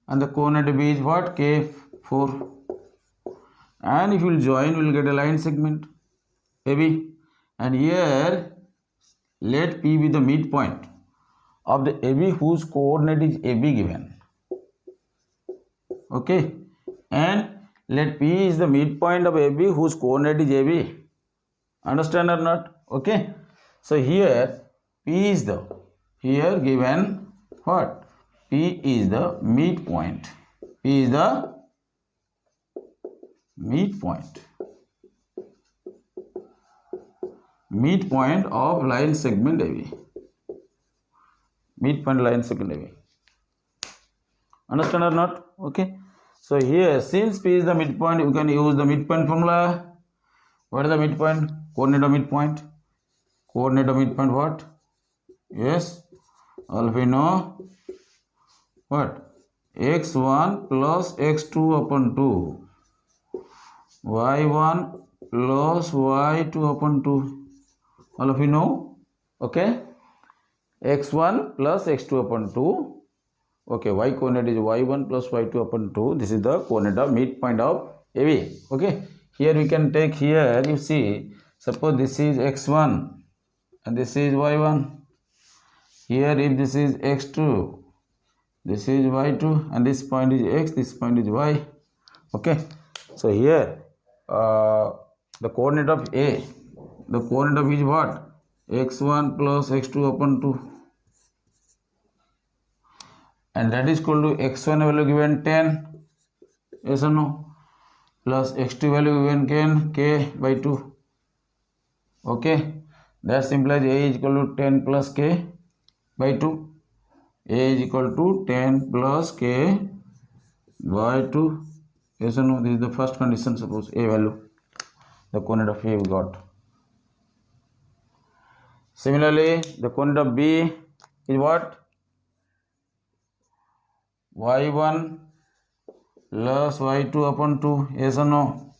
And the coordinate of B is what? K4. And if you will join, we will get a line segment AB. And here let P be the midpoint of the AB whose coordinate is AB given. Okay. And let P is the midpoint of AB whose coordinate is AB. Understand or not? Okay. So here P is the, here given what? P is the midpoint. P is the midpoint of line segment AB. Midpoint line segment AB. Understand or not? Okay. So here, since P is the midpoint, you can use the midpoint formula. What is the midpoint? Coordinate of midpoint. Coordinate of midpoint what? Yes. All of you know what? x1 plus x2 upon 2. y1 plus y2 upon 2. All of you know. Okay. x1 plus x2 upon 2. Okay, y coordinate is y1 plus y2 upon 2. This is the coordinate of midpoint of AB. Okay, here we can take, here you see, Suppose this is x1 and this is y1. Here if this is x2, this is y2, and this point is x, this point is y. Okay, so here the coordinate of A, the coordinate of is what? x1 plus x2 upon 2, and that is equal to x1 value given 10, yes or no, plus x2 value given k by 2. Okay, that implies A is equal to 10 plus k by 2. A is equal to 10 plus k by 2. Yes or no? This is the first condition. Suppose A value, the coordinate of A we got. Similarly, the coordinate of B is what? y1 plus y2 upon 2. Yes or no?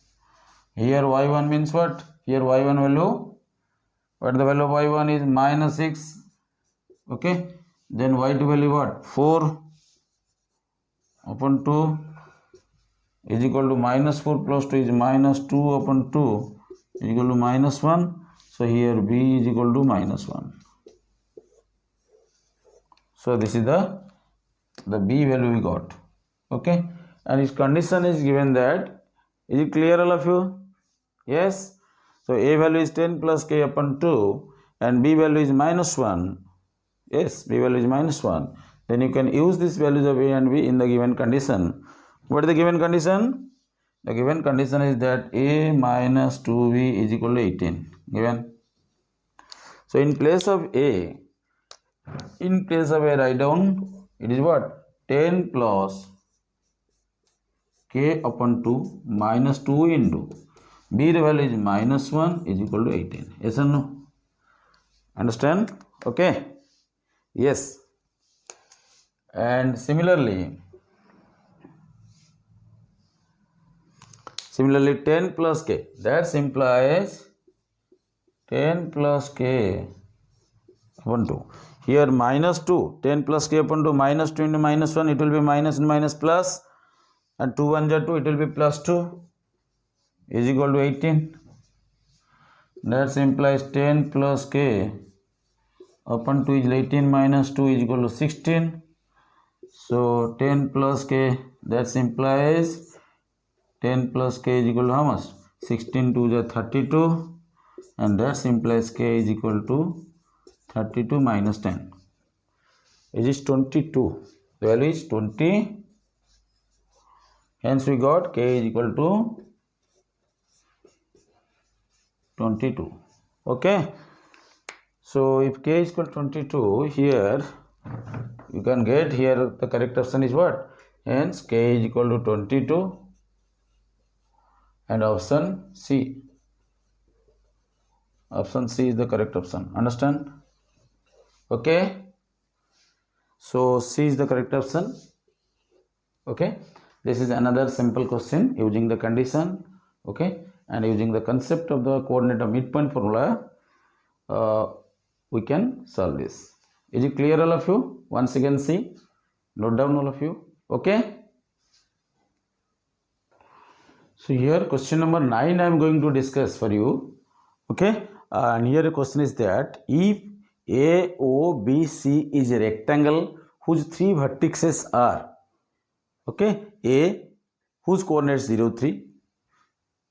Here y1 means what? Here y1 value, what the value of y1 is minus 6. Okay, then y2 value what? 4 upon 2 is equal to minus 4 plus 2 is minus 2 upon 2 is equal to minus 1. So here B is equal to minus 1. So this is the B value we got. Okay, and its condition is given that. Is it clear all of you? Yes. So A value is 10 plus k upon 2 and B value is minus 1. Yes, B value is minus 1. Then you can use these values of A and B in the given condition. What is the given condition? The given condition is that A minus 2B is equal to 18. Given. So in place of A, write down, it is what? 10 plus k upon 2 minus 2 into B, the value is minus 1 is equal to 18. Yes or no? Understand? Okay. Yes. And similarly 10 plus k, that implies 10 plus k upon 2. Here minus 2, 10 plus k upon 2, minus 2 into minus 1, it will be minus and minus plus, and 2 1 is 2, it will be plus 2 is equal to 18. That implies 10 plus k upon 2 is 18 minus 2 is equal to 16. So 10 plus k, that implies 10 plus k is equal to how much? 16 2 is 32, and that implies k is equal to 32 minus 10. It is 22. The value is 20. Hence we got k is equal to 22. Okay. So if k is equal to 22, here you can get, here the correct option is what? Hence k is equal to 22 and option C. Option C is the correct option. Understand? Okay. So C is the correct option. Okay. This is another simple question using the condition. Okay. And using the concept of the coordinate of midpoint formula, we can solve this. Is it clear all of you? Once again see, note down all of you. Okay. So here question number 9 I am going to discuss for you. Okay. And here the question is that if AOBC is a rectangle whose 3 vertices are, okay, A whose coordinates 0 3,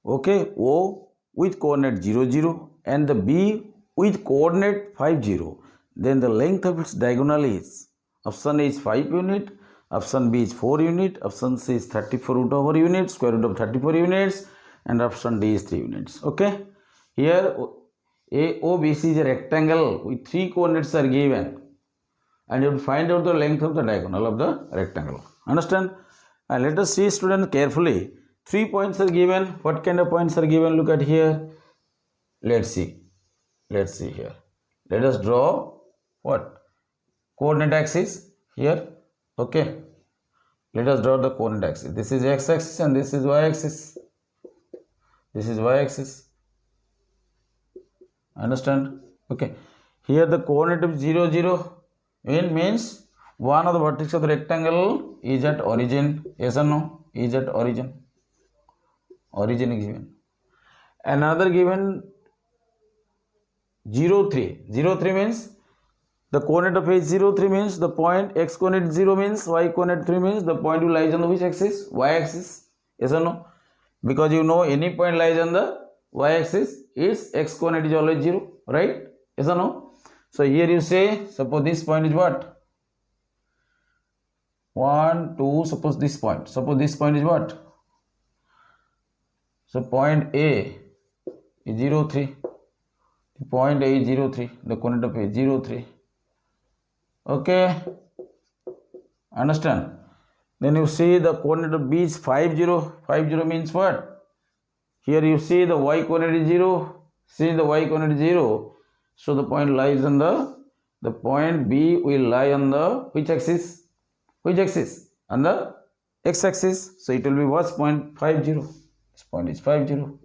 okay, O with coordinate 0 0, and the B with coordinate 5 0, then the length of its diagonal is, option A is 5 unit, option B is 4 unit, option C is 34 root over unit, square root of 34 units, and option D is 3 units. Okay, here AOBC is a rectangle with 3 coordinates are given, and you will find out the length of the diagonal of the rectangle. Understand? And let us see, students, carefully. 3 points are given. What kind of points are given? Look at here. Let's see. Let's see here. Let us draw what? Coordinate axis here. Okay. Let us draw the coordinate axis. This is x-axis and this is y-axis. This is y-axis. Understand? Okay. Here the coordinate of 0 0 means one of the vertex of the rectangle is at origin. Yes or no? Is at origin. Origin is given. Another given 0, 3. 0, 3 means the coordinate of A is 0, 3 means the point x coordinate 0 means y coordinate 3 means the point will lies on the which axis? Y axis. Yes or no? Because you know any point lies on the y axis, its x coordinate is always 0, right? Yes or no? So here you say, suppose this point is what? 1, 2, suppose this point. Suppose this point is what? So point A is 0, 3. The point A is 0, 3. The coordinate of A is 0, 3. Okay. Understand? Then you see the coordinate of B is 5, 0. 5, 0 means what? Here you see the y coordinate is 0. See the y coordinate is 0. So the point lies on the point B will lie on the which axis? Which axis? On the x axis. So it will be what? Point 5, 0. This point is 5, 0.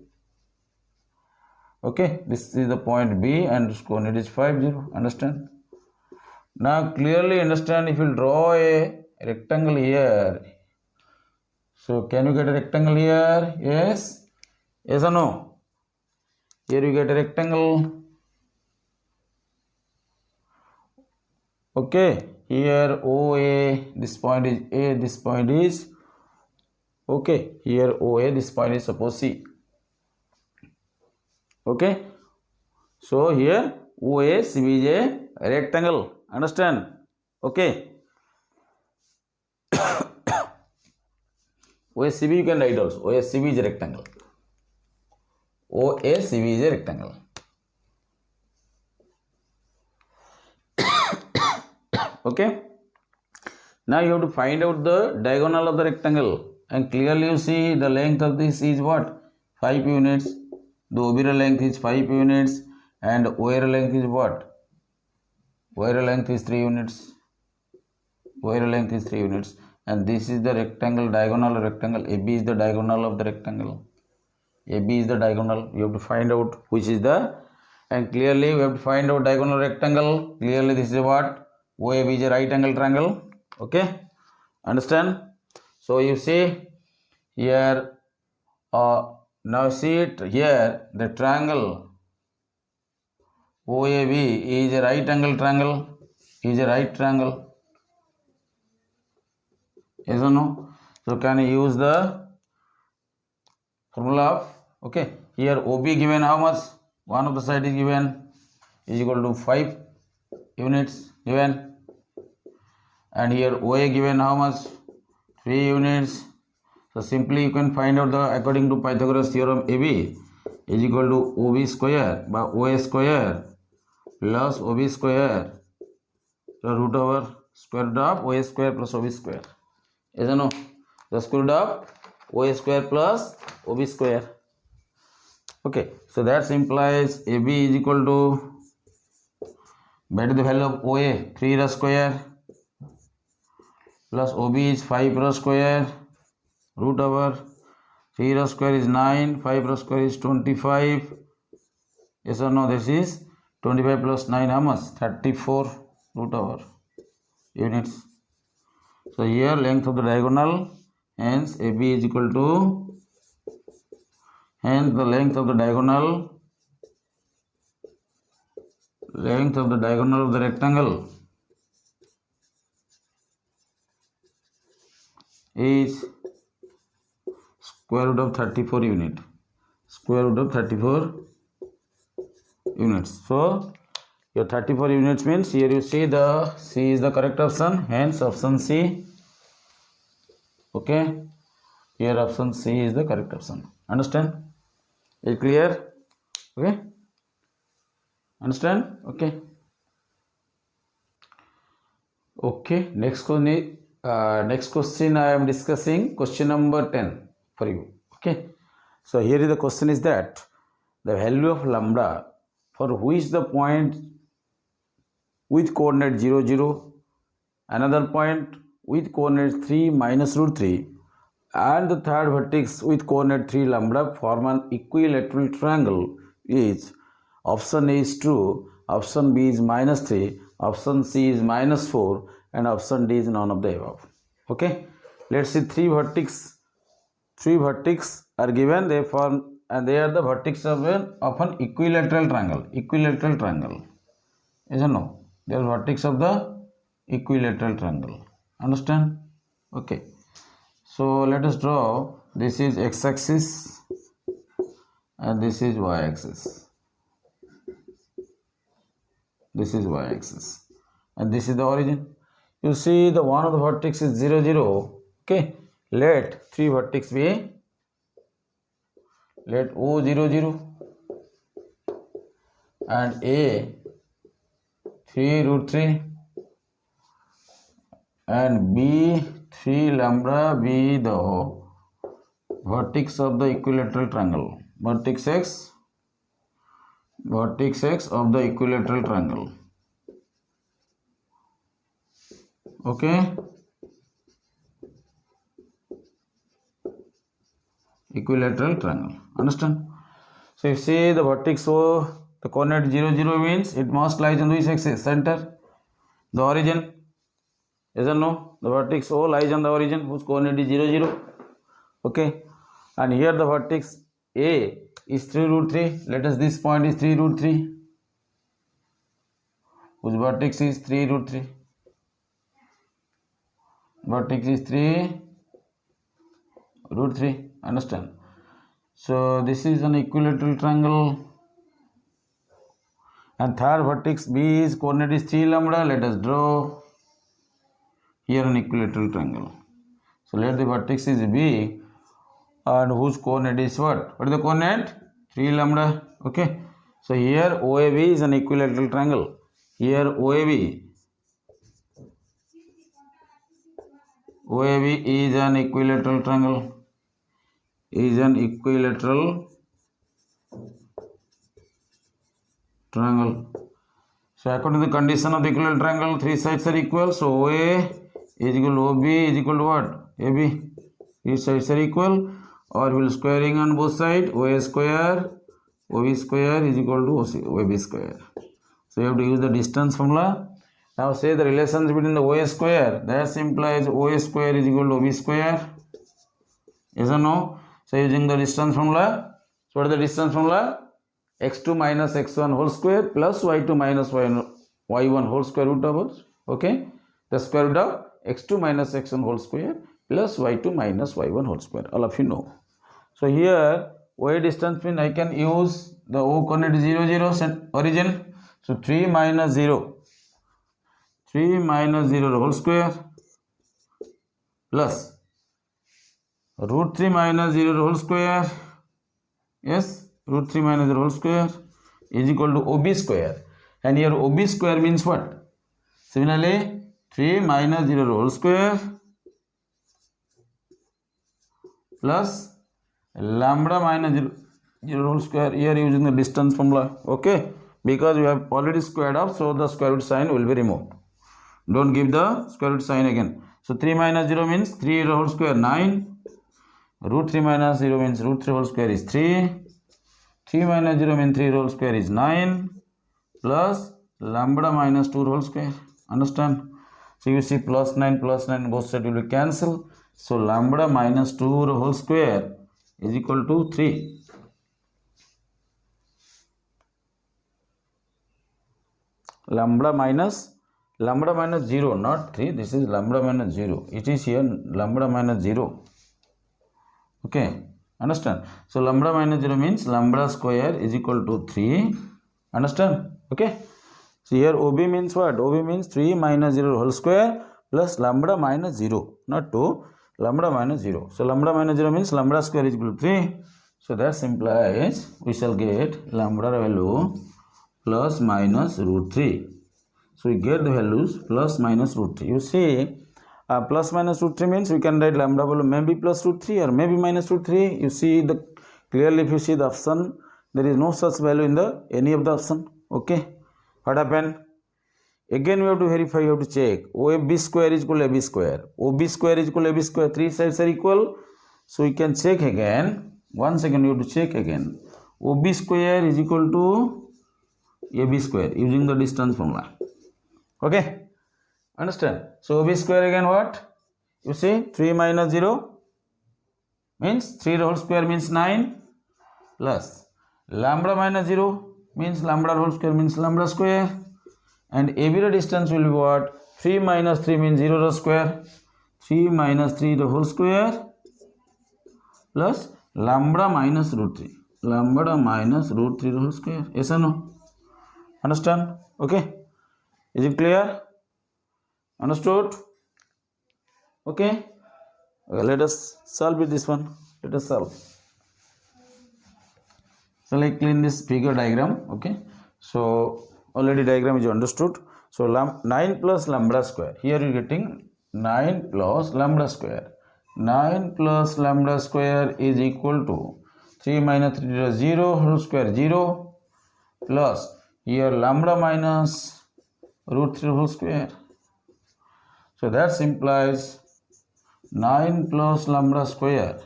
Okay. This is the point B and this coordinate is 5, 0. Understand? Now clearly understand, if you draw a rectangle here. So can you get a rectangle here? Yes. Yes or no? Here you get a rectangle. Okay. Here OA, this point is A, this point is okay. Here OA, this point is suppose C. Okay. So here OACB is a rectangle. Understand? Okay. OACB you can write also. OACB is a rectangle. OACB is a rectangle. Okay. Now you have to find out the diagonal of the rectangle, and clearly you see the length of this is what? 5 units. The OB length is 5 units and OA length is what? OA length is 3 units. OA length is 3 units. And this is the rectangle, diagonal rectangle. AB is the diagonal of the rectangle. AB is the diagonal. You have to find out which is the, and clearly we have to find out diagonal rectangle. Clearly this is what? OAB is a right angle triangle. Okay. Understand? So you see here, now see it here, the triangle OAB is a right angle triangle. Is a right triangle. Yes or no? So can you use the formula of, okay, here OB given how much? One of the side is given is equal to 5 units given, and here OA given how much? 3 units. So simply you can find out the, according to Pythagoras theorem, AB is equal to OB square by OA square plus OB square, the root over square root of OA square plus OB square. Yes or no? The square root of OA square plus OB square. Okay, so that implies AB is equal to, better the value of OA 3 raw square plus OB is 5 raw square, root over 3 raw square is 9, 5 raw square is 25. Yes or no? This is 25 plus 9 how much? 34 root over units. So here length of the diagonal, hence AB is equal to, hence the length of the diagonal of the rectangle is square root of 34 unit. Square root of 34 units. So your 34 units means here you see the C is the correct option, hence option C. Okay, here option C is the correct option. Understand? Is it clear? Okay, understand? Okay. Okay, next question I am discussing question number 10 for you. Okay, so here is the question is that the value of lambda for which the point with coordinate 0, 0, another point with coordinate 3 minus root 3, and the third vertex with coordinate 3 lambda form an equilateral triangle is, option A is true, option B is minus 3, option C is minus 4, and option D is none of the above. Okay, let's see, three vertex are given, they form and they are the vertex of an equilateral triangle. Equilateral triangle. Yes or no? They are vertex of the equilateral triangle. Understand? Okay. So let us draw. This is x-axis and this is y-axis. This is y-axis and this is the origin. You see the one of the vertex is 0, 0. Okay. Let three vertex be. Let O 0, 0 and A 3 root 3 and B 3 lambda be the vertex of the equilateral triangle. Vertex x of the equilateral triangle. Okay. Equilateral triangle. Understand? So if see the vertex O, the coordinate 0, 0 means it must lies on which axis? Center. The origin. Yes or no? The vertex O lies on the origin whose coordinate is 0, 0. Okay. And here the vertex A is 3 root 3. Let us this point is 3 root 3. Whose vertex is 3 root 3. Vertex is 3 root 3. Understand? So this is an equilateral triangle. And third vertex B is coordinate is 3 lambda. Let us draw here an equilateral triangle. So let the vertex is B and whose coordinate is what? What is the coordinate? 3 lambda. Okay. So here OAB is an equilateral triangle. Here OAB is an equilateral triangle. Is an equilateral triangle. So according to the condition of the equilateral triangle, three sides are equal. So OA is equal to OB is equal to what? AB. Three sides are equal, or we will squaring on both sides. OA square, OB square is equal to OB square. So you have to use the distance formula. Now say the relations between the OA square, that implies OA square is equal to OB square. Yes or no? So using the distance formula, so what is the distance formula? X2 minus x1 whole square plus y2 minus y1 whole square root over. Okay, the square root of x2 minus x1 whole square plus y2 minus y1 whole square. All of you know. So here OA distance means I can use the O coordinate 0, 0 origin. So 3 minus 0 whole square plus root 3 minus 0 whole square. Yes, root 3 minus 0 whole square is equal to OB square. And here OB square means what? Similarly, 3 minus 0 whole square plus lambda minus 0 whole square. Here using the distance formula. Okay, because we have already squared up, so the square root sign will be removed. Don't give the square root sign again. So 3 minus 0 means 3 whole square 9. Root 3 minus 0 means root 3 whole square is 3. 3 minus 0 means 3 whole square is 9 plus lambda minus 2 whole square. Understand? So you see plus 9 both sides will be cancelled. So lambda minus 2 whole square is equal to 3. Lambda minus 0, not 3. This is lambda minus 0. It is here lambda minus 0. Okay, understand? So lambda minus 0 means lambda square is equal to 3. Understand? Okay. So here OB means what? OB means 3 minus 0 whole square plus lambda minus 0, not 2, lambda minus 0. So lambda minus 0 means lambda square is equal to 3. So that implies we shall get lambda value plus minus root 3. So we get the values plus minus root 3. You see, plus minus root 3 means we can write lambda value maybe plus root 3 or maybe minus root 3. You see the clearly if you see the option, there is no such value in the any of the option. Okay, what happened? Again we have to verify, you have to check. OB square is equal to AB square. OB square is equal to AB square. Three sides are equal. So we can check again. One second, you have to check again. OB square is equal to AB square using the distance formula. Okay, understand? So OB square again what? You see 3 minus 0 means 3 whole square means 9 plus lambda minus 0 means lambda whole square means lambda square, and AB distance will be what? 3 minus 3 means 0 the square, 3 minus 3 the whole square plus lambda minus root 3, lambda minus root 3 the whole square. Yes or no? Understand? Okay, is it clear? Understood? Okay, let us solve with this one. Let us solve. So like clean this figure diagram. Okay, so already diagram is understood. So 9 plus lambda square, here you are getting 9 plus lambda square. 9 plus lambda square is equal to 3 minus 3 is 0 whole square 0 plus here lambda minus root 3 whole square. So that implies 9 plus lambda square.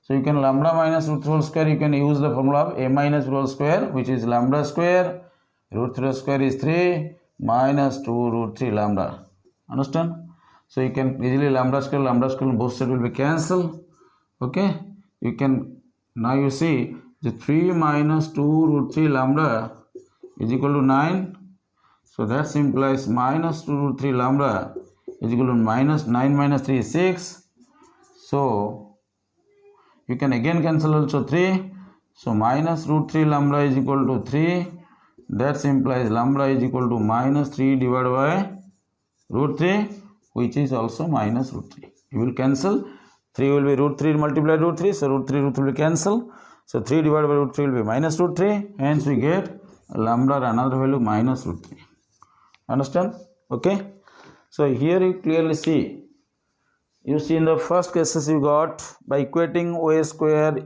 So you can lambda minus root 3 whole square, you can use the formula of a minus whole square, which is lambda square. Root 3 square is 3 minus 2 root 3 lambda. Understand? So you can easily lambda square both sides will be cancelled. Okay, you can now you see the 3 minus 2 root 3 lambda is equal to 9. So that implies minus 2 root 3 lambda is equal to minus 9 minus 3 is 6. So you can again cancel also 3. So minus root 3 lambda is equal to 3. That implies lambda is equal to minus 3 divided by root 3, which is also minus root 3. You will cancel. 3 will be root 3 multiplied root 3. So root 3 will cancel. So 3 divided by root 3 will be minus root 3. Hence we get lambda another value minus root 3. Understand? Okay. So here you clearly see. You see in the first cases you got by equating OA square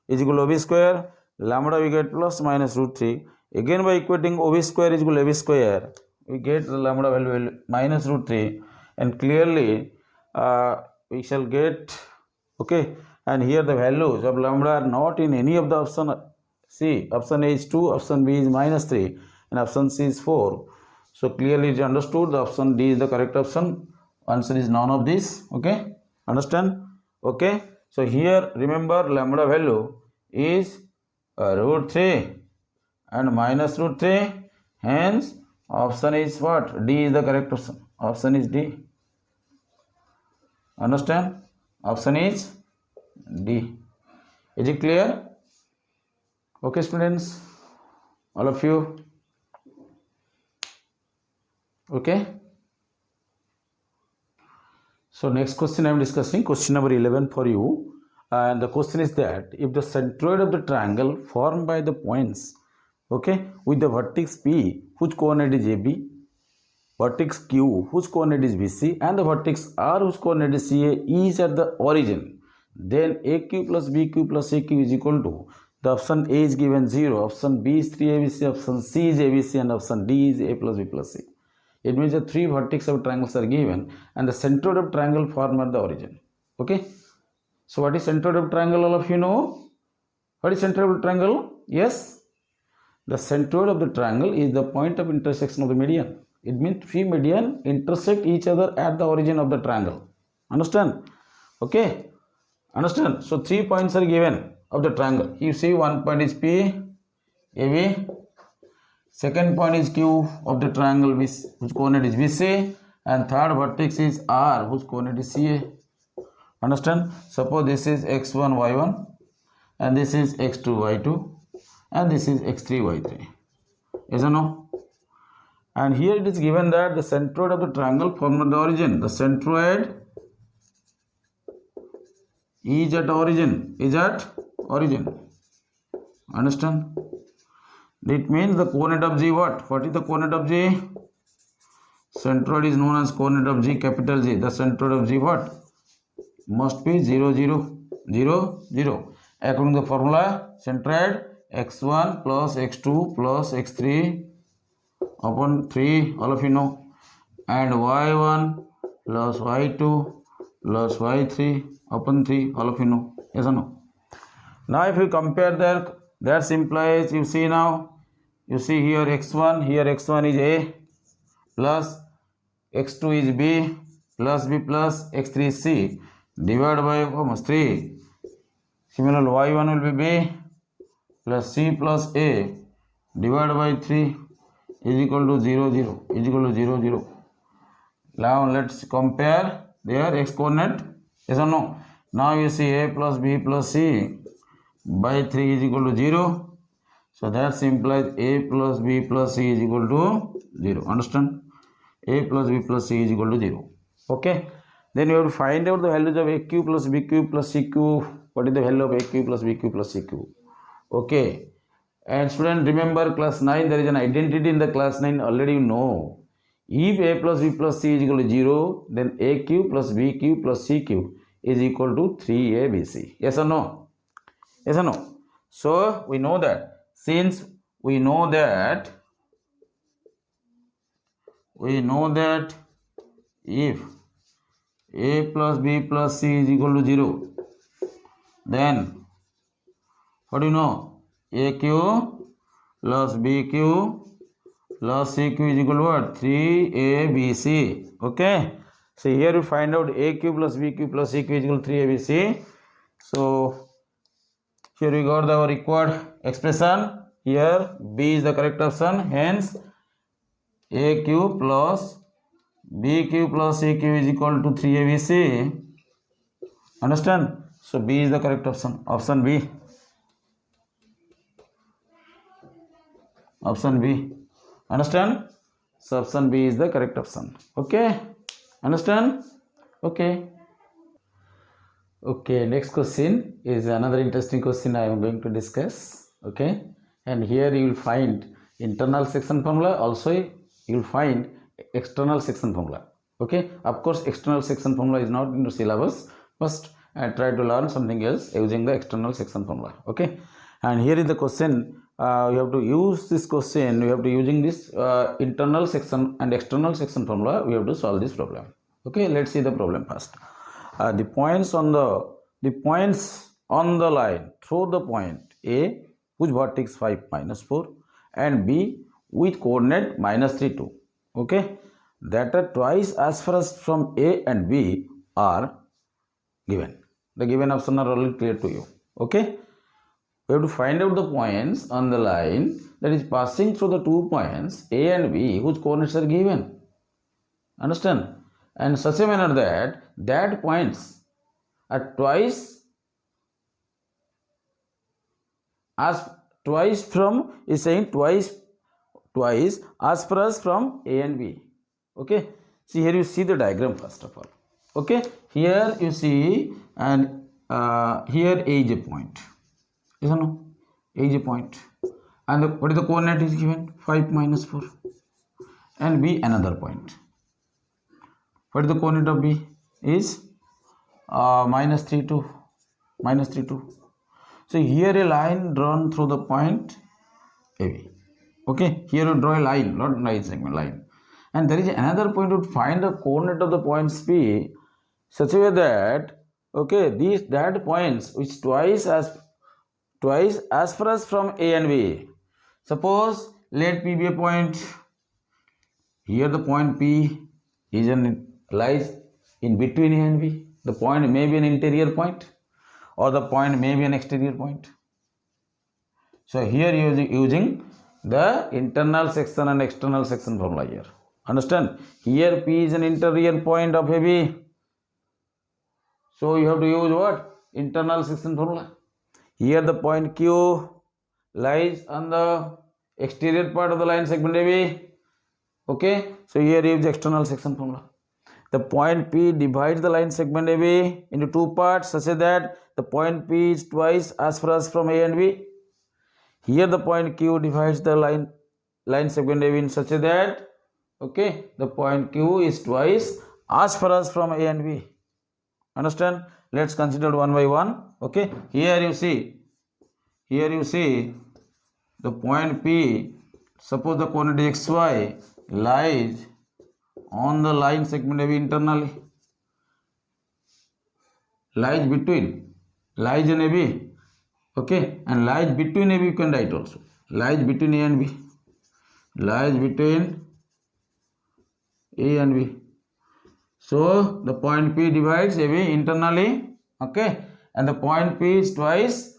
is equal to OB square. Lambda we get plus minus root 3. Again by equating OB square is equal to AB square, we get the lambda value minus root 3, and clearly we shall get, okay, and here the values of lambda are not in any of the option. See, option A is 2, option B is minus 3, and option C is 4. So clearly it is understood the option D is the correct option. Answer is none of these. Okay, understand? Okay, so here remember lambda value is root 3 and minus root 3, hence option is what? D is the correct option. Option is D. Understand? Option is D. Is it clear? Okay students, all of you. Okay. So next question I am discussing, question number 11 for you, and the question is that if the centroid of the triangle formed by the points, okay, with the vertex P whose coordinate is AB, vertex Q whose coordinate is BC, and the vertex R whose coordinate is CA is at the origin, then AQ plus BQ plus AQ is equal to, the option A is given 0, option B is 3ABC, option C is ABC, and option D is A plus B plus C. It means the three vertices of triangles are given and the centroid of triangle form at the origin. Okay. So what is centroid of triangle? All of you know. What is centroid of triangle? Yes. The centroid of the triangle is the point of intersection of the median. It means three median intersect each other at the origin of the triangle. Understand? Okay. Understand? So 3 points are given of the triangle. You see one point is P, AB. Second point is Q of the triangle whose coordinate is BC, and third vertex is R whose coordinate is CA. Understand? Suppose this is x1 y1 and this is x2 y2 and this is x3 y3. Yes or no? And here it is given that the centroid of the triangle formed at the origin. The centroid is at origin. Understand? It means the coordinate of G what? What is the coordinate of G? Centroid is known as coordinate of G, capital G. The centroid of G what? Must be 0, 0, 0, 0. According to the formula, centroid x1 plus x2 plus x3 upon 3, all of you know, and y1 plus y2 plus y3 upon 3, all of you know. Yes or no? Now if you compare that implies, you see now, you see here x1 is A plus x2 is B plus x3 is C divided by almost 3. Similarly y1 will be B plus C plus A divided by 3 is equal to 0, 0, is equal to 0, 0. Now let's compare their x coordinate. Yes or no? Now you see A plus B plus C by 3 is equal to 0. So that implies A plus B plus C is equal to 0. Understand? A plus B plus C is equal to 0. Okay. Then you have to find out the values of A cube plus B cube plus C cube. What is the value of A cube plus B cube plus C cube? Okay. And student, remember class 9, there is an identity in the class 9, already you know. If A plus B plus C is equal to 0, then A cube plus B cube plus C cube is equal to 3ABC. Yes or no? Yes or no? So we know that, since we know that if A plus B plus C is equal to 0, then what do you know? A cube plus B cube plus C cube is equal to what? 3ABC. Okay. So here we find out A cube plus B cube plus C cube is equal to 3ABC. So here we got our required expression. Here B is the correct option. Hence A cube plus B cube plus C cube is equal to 3ABC. Understand? So B is the correct option. Option B. Option B. Understand? So option B is the correct option. Okay. Understand? Okay. Okay. Next question is another interesting question I am going to discuss. Okay. And here you will find internal section formula. Also you will find external section formula. Okay. Of course, external section formula is not in the syllabus. First, I try to learn something else using the external section formula. Okay. And here is the question. You have to use this question. We have to using this internal section and external section formula. We have to solve this problem. Okay. Let's see the problem first. The points on the line through the point A, whose vertex 5 minus 4, and B with coordinate minus 3 2. Okay, that are twice as far as from A and B are given. The given options are already clear to you. Okay, we have to find out the points on the line that is passing through the 2 points A and B whose coordinates are given. Understand? And such a manner that points are twice as far as from A and B. Okay. See, here you see the diagram first of all. Okay. Here you see, and here A is a point. Yes or no? A is a point. And what is the coordinate is given? 5 minus 4. And B another point. What is the coordinate of B? Is minus 3 2. Minus 3 2. So here a line drawn through the point AB. Okay, here you draw a line, not line segment, line. And there is another point to find the coordinate of the points P such a way that, okay, that points which twice as far as from A and B. Suppose let P be a point. Here the point P lies in between A and B. The point may be an interior point, or the point may be an exterior point. So here you are using the internal section and external section formula here. Understand? Here P is an interior point of AB. So you have to use what? Internal section formula. Here the point Q lies on the exterior part of the line segment AB. Okay. So here you use external section formula. The point P divides the line segment AB into 2 parts such that the point P is twice as far as from A and B. Here the point Q divides the line segment AB in such that, okay, the point Q is twice as far as from A and B. Understand? Let's consider one by one. Okay, here you see the point P, suppose the coordinate xy lies on the line segment AB internally, lies in AB. Okay, and lies between AB, you can write also. Lies between A and B. Lies between A and B. So the point P divides AB internally. Okay, and the point P is twice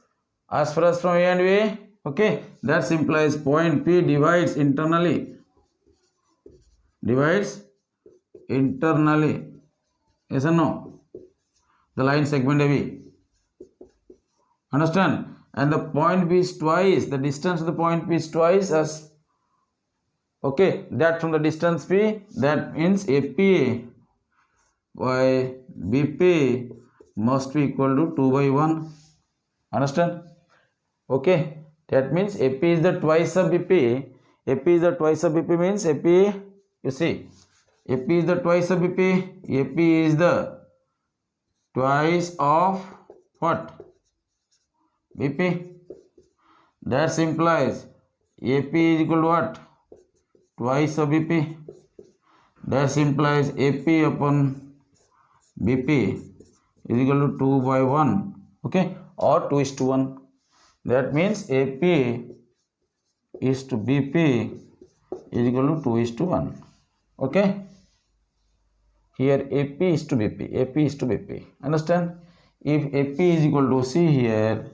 as far as from A and B. Okay, that implies point P divides internally. Divides internally. Yes or no? The line segment AB. Understand? And the point B is twice. The distance of the point P is twice as. Okay, that from the distance P. That means AP by BP must be equal to 2 by 1. Understand? Okay, that means AP is the twice of BP. AP is the twice of BP means AP, you see, AP is the twice of BP. AP is the twice of what? BP. That implies AP is equal to what? Twice of BP. That implies AP upon BP is equal to 2 by 1. Okay, or 2:1. That means AP is to BP is equal to 2:1. Okay. Here AP is to BP. AP is to BP. Understand? If AP is equal to, see here,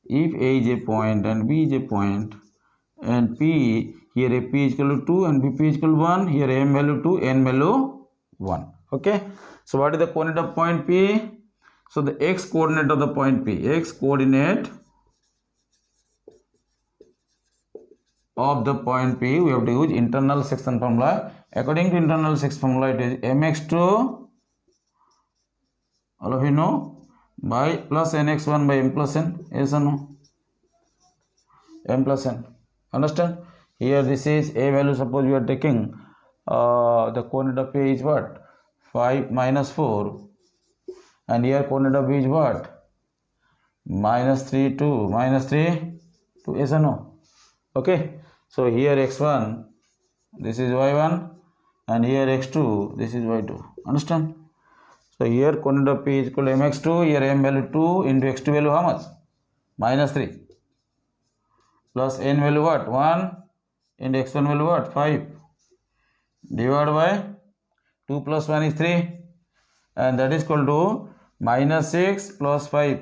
if A is a point and B is a point, and P, here AP is equal to 2 and BP is equal to 1, here M value 2, N value 1. Okay. So what is the coordinate of point P? So the x coordinate of the point P, x coordinate of the point P, we have to use internal section formula. According to internal section formula, it is mx2, all of you know, by plus nx1 by m plus n. Yes or no? M plus n. Understand? Here this is A value. Suppose you are taking the coordinate of A is what? 5 minus 4. And here coordinate of B is what? Minus 3, 2. Minus 3, 2. Yes or no? Okay. So here x1, this is y1, and here x2, this is y2. Understand? So here coordinate of P is equal to mx2, here m value 2 into x2 value how much? Minus 3. Plus n value what? 1 into x1 value what? 5. Divided by 2 plus 1 is 3. And that is equal to minus 6 plus 5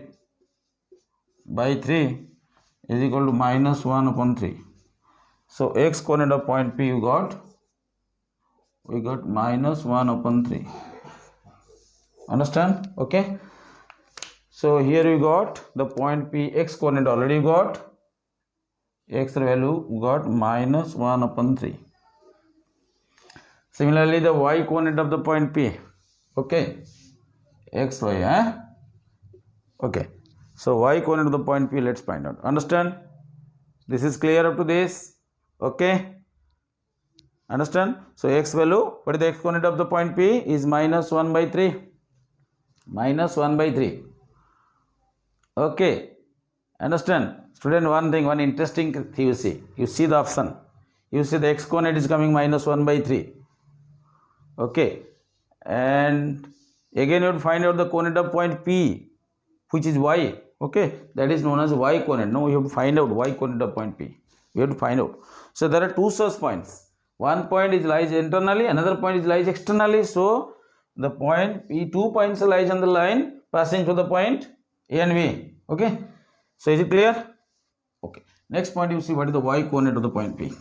by 3 is equal to minus 1 upon 3. So x coordinate of point P we got minus 1 upon 3. Understand? Okay. So here we got the point P x coordinate already got. X value we got minus 1 upon 3. Similarly, the y coordinate of the point P. Okay. X, y. Okay. So y coordinate of the point P, let's find out. Understand? This is clear up to this. Okay. Understand? So x value, what is the x coordinate of the point P? Is minus 1 by 3. Minus 1 by 3. Okay. Understand? Student, one interesting thing you see. You see the option. You see the x coordinate is coming minus 1 by 3. Okay. And again you have to find out the coordinate of point P, which is y. Okay. That is known as y coordinate. Now we have to find out y coordinate of point P. We have to find out. So there are two source points. One point is lies internally, another point is lies externally. So the point P, 2 points lies on the line passing to the point A and B. Okay. So is it clear? Okay. Next point, you see what is the y coordinate of the point P.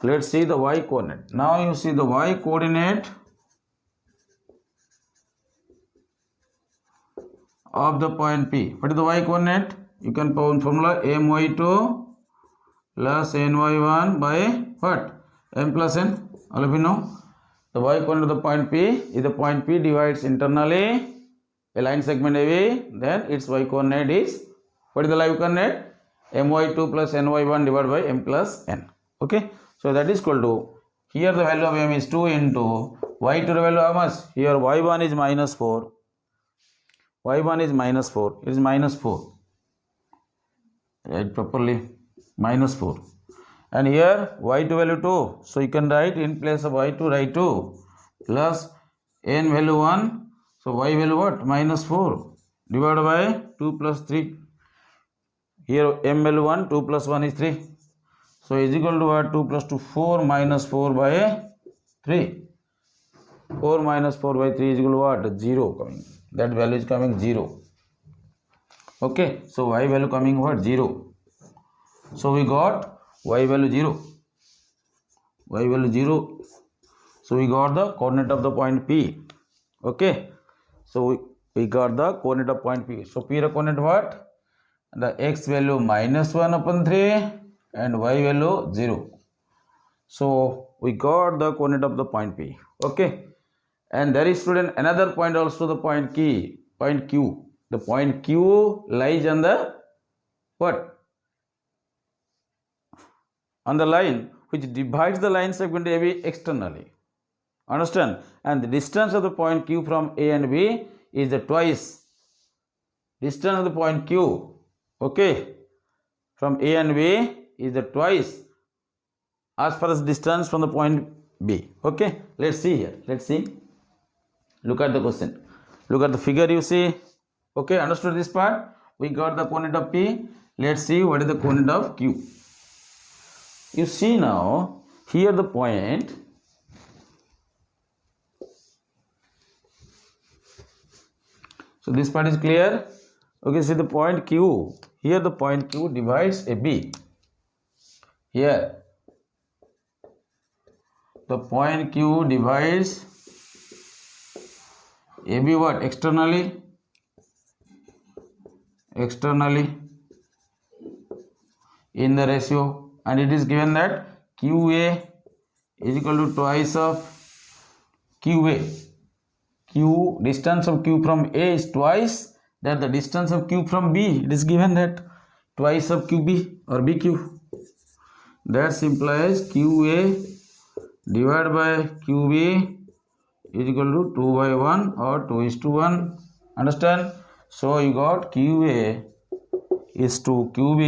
Let's see the y coordinate. Now you see the y coordinate of the point P. What is the y coordinate? You can put formula my2 plus ny1 by what? M plus n. All of you know. The y coordinate of the point P is the point P divides internally a line segment AB. Then its y coordinate is, what is the y coordinate? my2 plus ny1 divided by m plus n. Okay. So that is equal to, here the value of m is 2 into y to the value how much? Here y1 is minus 4. y1 is minus 4. It is minus 4. Write properly. Minus 4. And here y2 value 2. So you can write in place of y2, write 2 plus n value 1. So y value what? Minus 4 divided by 2 plus 3. Here m value 1, 2 plus 1 is 3. So is equal to what? 2 plus 2, 4 minus 4 by 3. 4 minus 4 by 3 is equal to what? 0 coming. That value is coming 0. Okay, so y value coming what? 0. So we got y value 0. Y value 0. So we got the coordinate of the point P. Okay, so we got the coordinate of point P. So P coordinate what? The x value minus 1 upon 3 and y value 0. So we got the coordinate of the point P. Okay, and there is, student, another point also, the point Q. The point Q lies on the what? On the line which divides the line segment AB externally. Understand? And the distance of the point Q from A and B is the twice distance of the point Q. Okay, from A and B is the twice as far as distance from the point B. Okay, let's see here. Let's see. Look at the question. Look at the figure you see. Okay, understood this part? We got the coordinate of P. Let's see what is the coordinate of Q. You see now, here the point. So this part is clear. Okay, see the point Q. Here the point Q divides a B. Here the point Q divides AB what? Externally. In the ratio, and it is given that QA is equal to twice of QA. Q, distance of Q from A is twice that the distance of Q from B. It is given that twice of QB or BQ. That implies QA divided by QB is equal to 2 by 1 or 2:1. Understand? So you got QA is to QB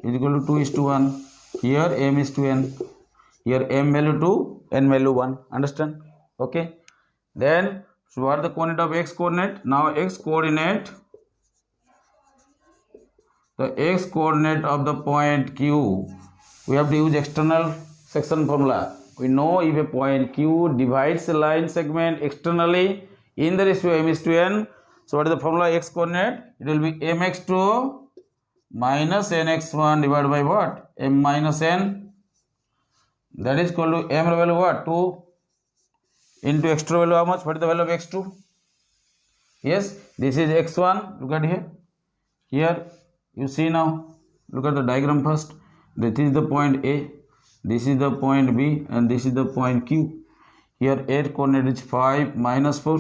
is equal to 2:1. Here M is to N. Here M value 2, N value 1. Understand? Okay. Then, so what is the coordinate of x coordinate? Now x coordinate, the x coordinate of the point Q, we have to use external section formula. We know if a point Q divides a line segment externally in the ratio M is to N. So what is the formula x coordinate? It will be mx2 minus nx1 divided by what? M minus n. That is equal to M value what? 2 into x2 value how much? What is the value of x2? Yes, this is x1. Look at here. Here you see now. Look at the diagram first. This is the point A. This is the point B, and this is the point Q. Here A coordinate is 5 minus 4.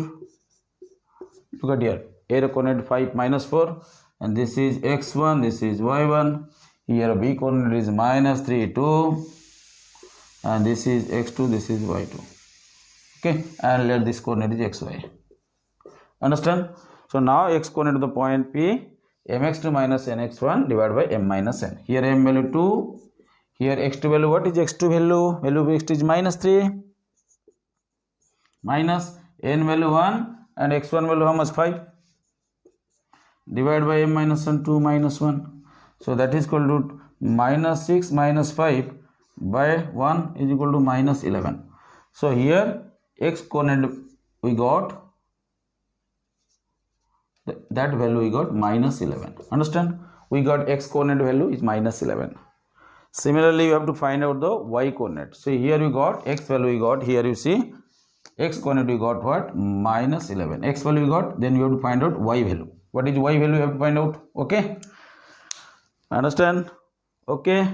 Look at here. A coordinate 5 minus 4, and this is x1. This is y1. Here B coordinate is minus 3 2, and this is x2. This is y2. Okay, and let this coordinate is xy. Understand? So now x coordinate of the point P, mx2 minus nx1 divided by m minus n. Here m value 2, here x2 value, what is x2 value? Value of x2 is minus 3, minus n value 1, and x1 value how much? 5, divided by m minus n, 2 minus 1. So that is equal to minus 6 minus 5 by 1 is equal to minus 11. So here x coordinate we got, that value we got minus 11. Understand? We got x coordinate value is minus 11. Similarly, you have to find out the y coordinate. So here we got x value we got. Here you see x coordinate we got what? Minus 11. X value we got. Then you have to find out y value. What is y value? You have to find out. Okay. Understand? Okay.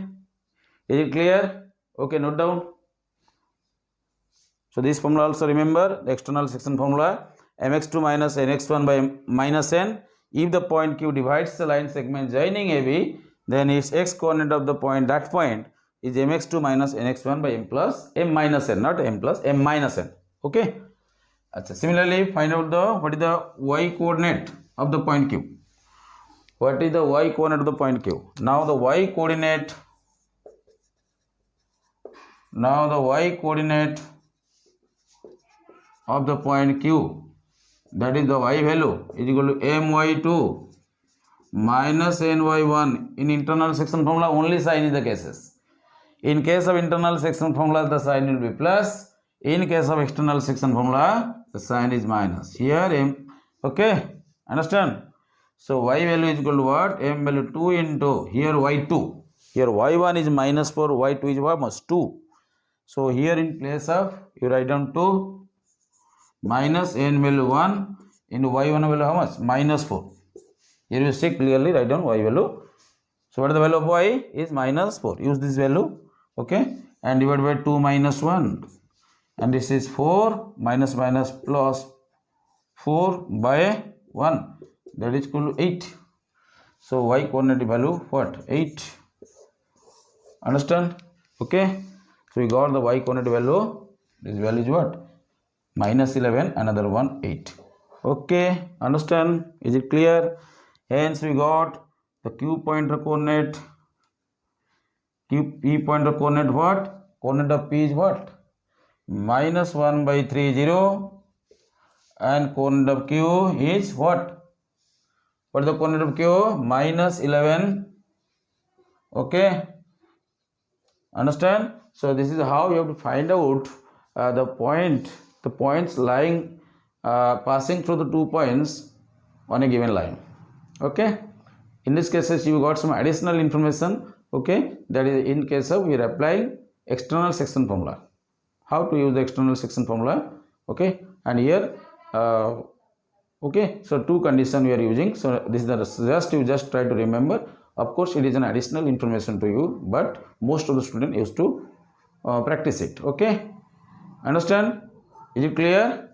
Is it clear? Okay. Note down. So this formula also remember, the external section formula, mx2 minus nx1 by m minus n. If the point Q divides the line segment joining AB, then its x coordinate of the point, that point is mx2 minus nx1 by m plus m minus n, not m plus m minus n. Okay. Similarly, find out the what is the y coordinate of the point Q. What is the y coordinate of the point Q? Now the y coordinate. Now the y coordinate of the point Q, that is the y value, is equal to my2 minus ny1. In internal section formula only sign is the cases. In case of internal section formula the sign will be plus. In case of external section formula, the sign is minus. Here m, okay, understand? So y value is equal to what? M value 2 into, here y2. Here y1 is minus 4, y2 is what? Minus 2. So here in place of, you write down 2 minus n value 1 into y1 value how much? Minus 4. Here you see clearly, write down y value. So what is the value of y? Is minus 4. Use this value, okay, and divide by 2 minus 1. And this is 4 minus minus plus 4 by 1, that is equal to 8. So y coordinate value what? 8. Understand? Okay. So we got the y coordinate value. This value is what? Minus 11, another one 8. Okay. Understand? Is it clear? Hence we got the q pointer coordinate. P pointer coordinate what? Coordinate of p is what? Minus 1 by 3, 0. And coordinate of q is what? What is the coordinate of q? Minus 11. Okay. Understand? So this is how you have to find out the points lying, passing through the 2 points on a given line. Okay. In this cases, you got some additional information. Okay. That is in case of we are applying external section formula. How to use the external section formula? Okay. And here, okay. So 2 conditions we are using. So this is the you just try to remember. Of course, it is an additional information to you, but most of the students used to practice it. Okay. Understand? Is it clear?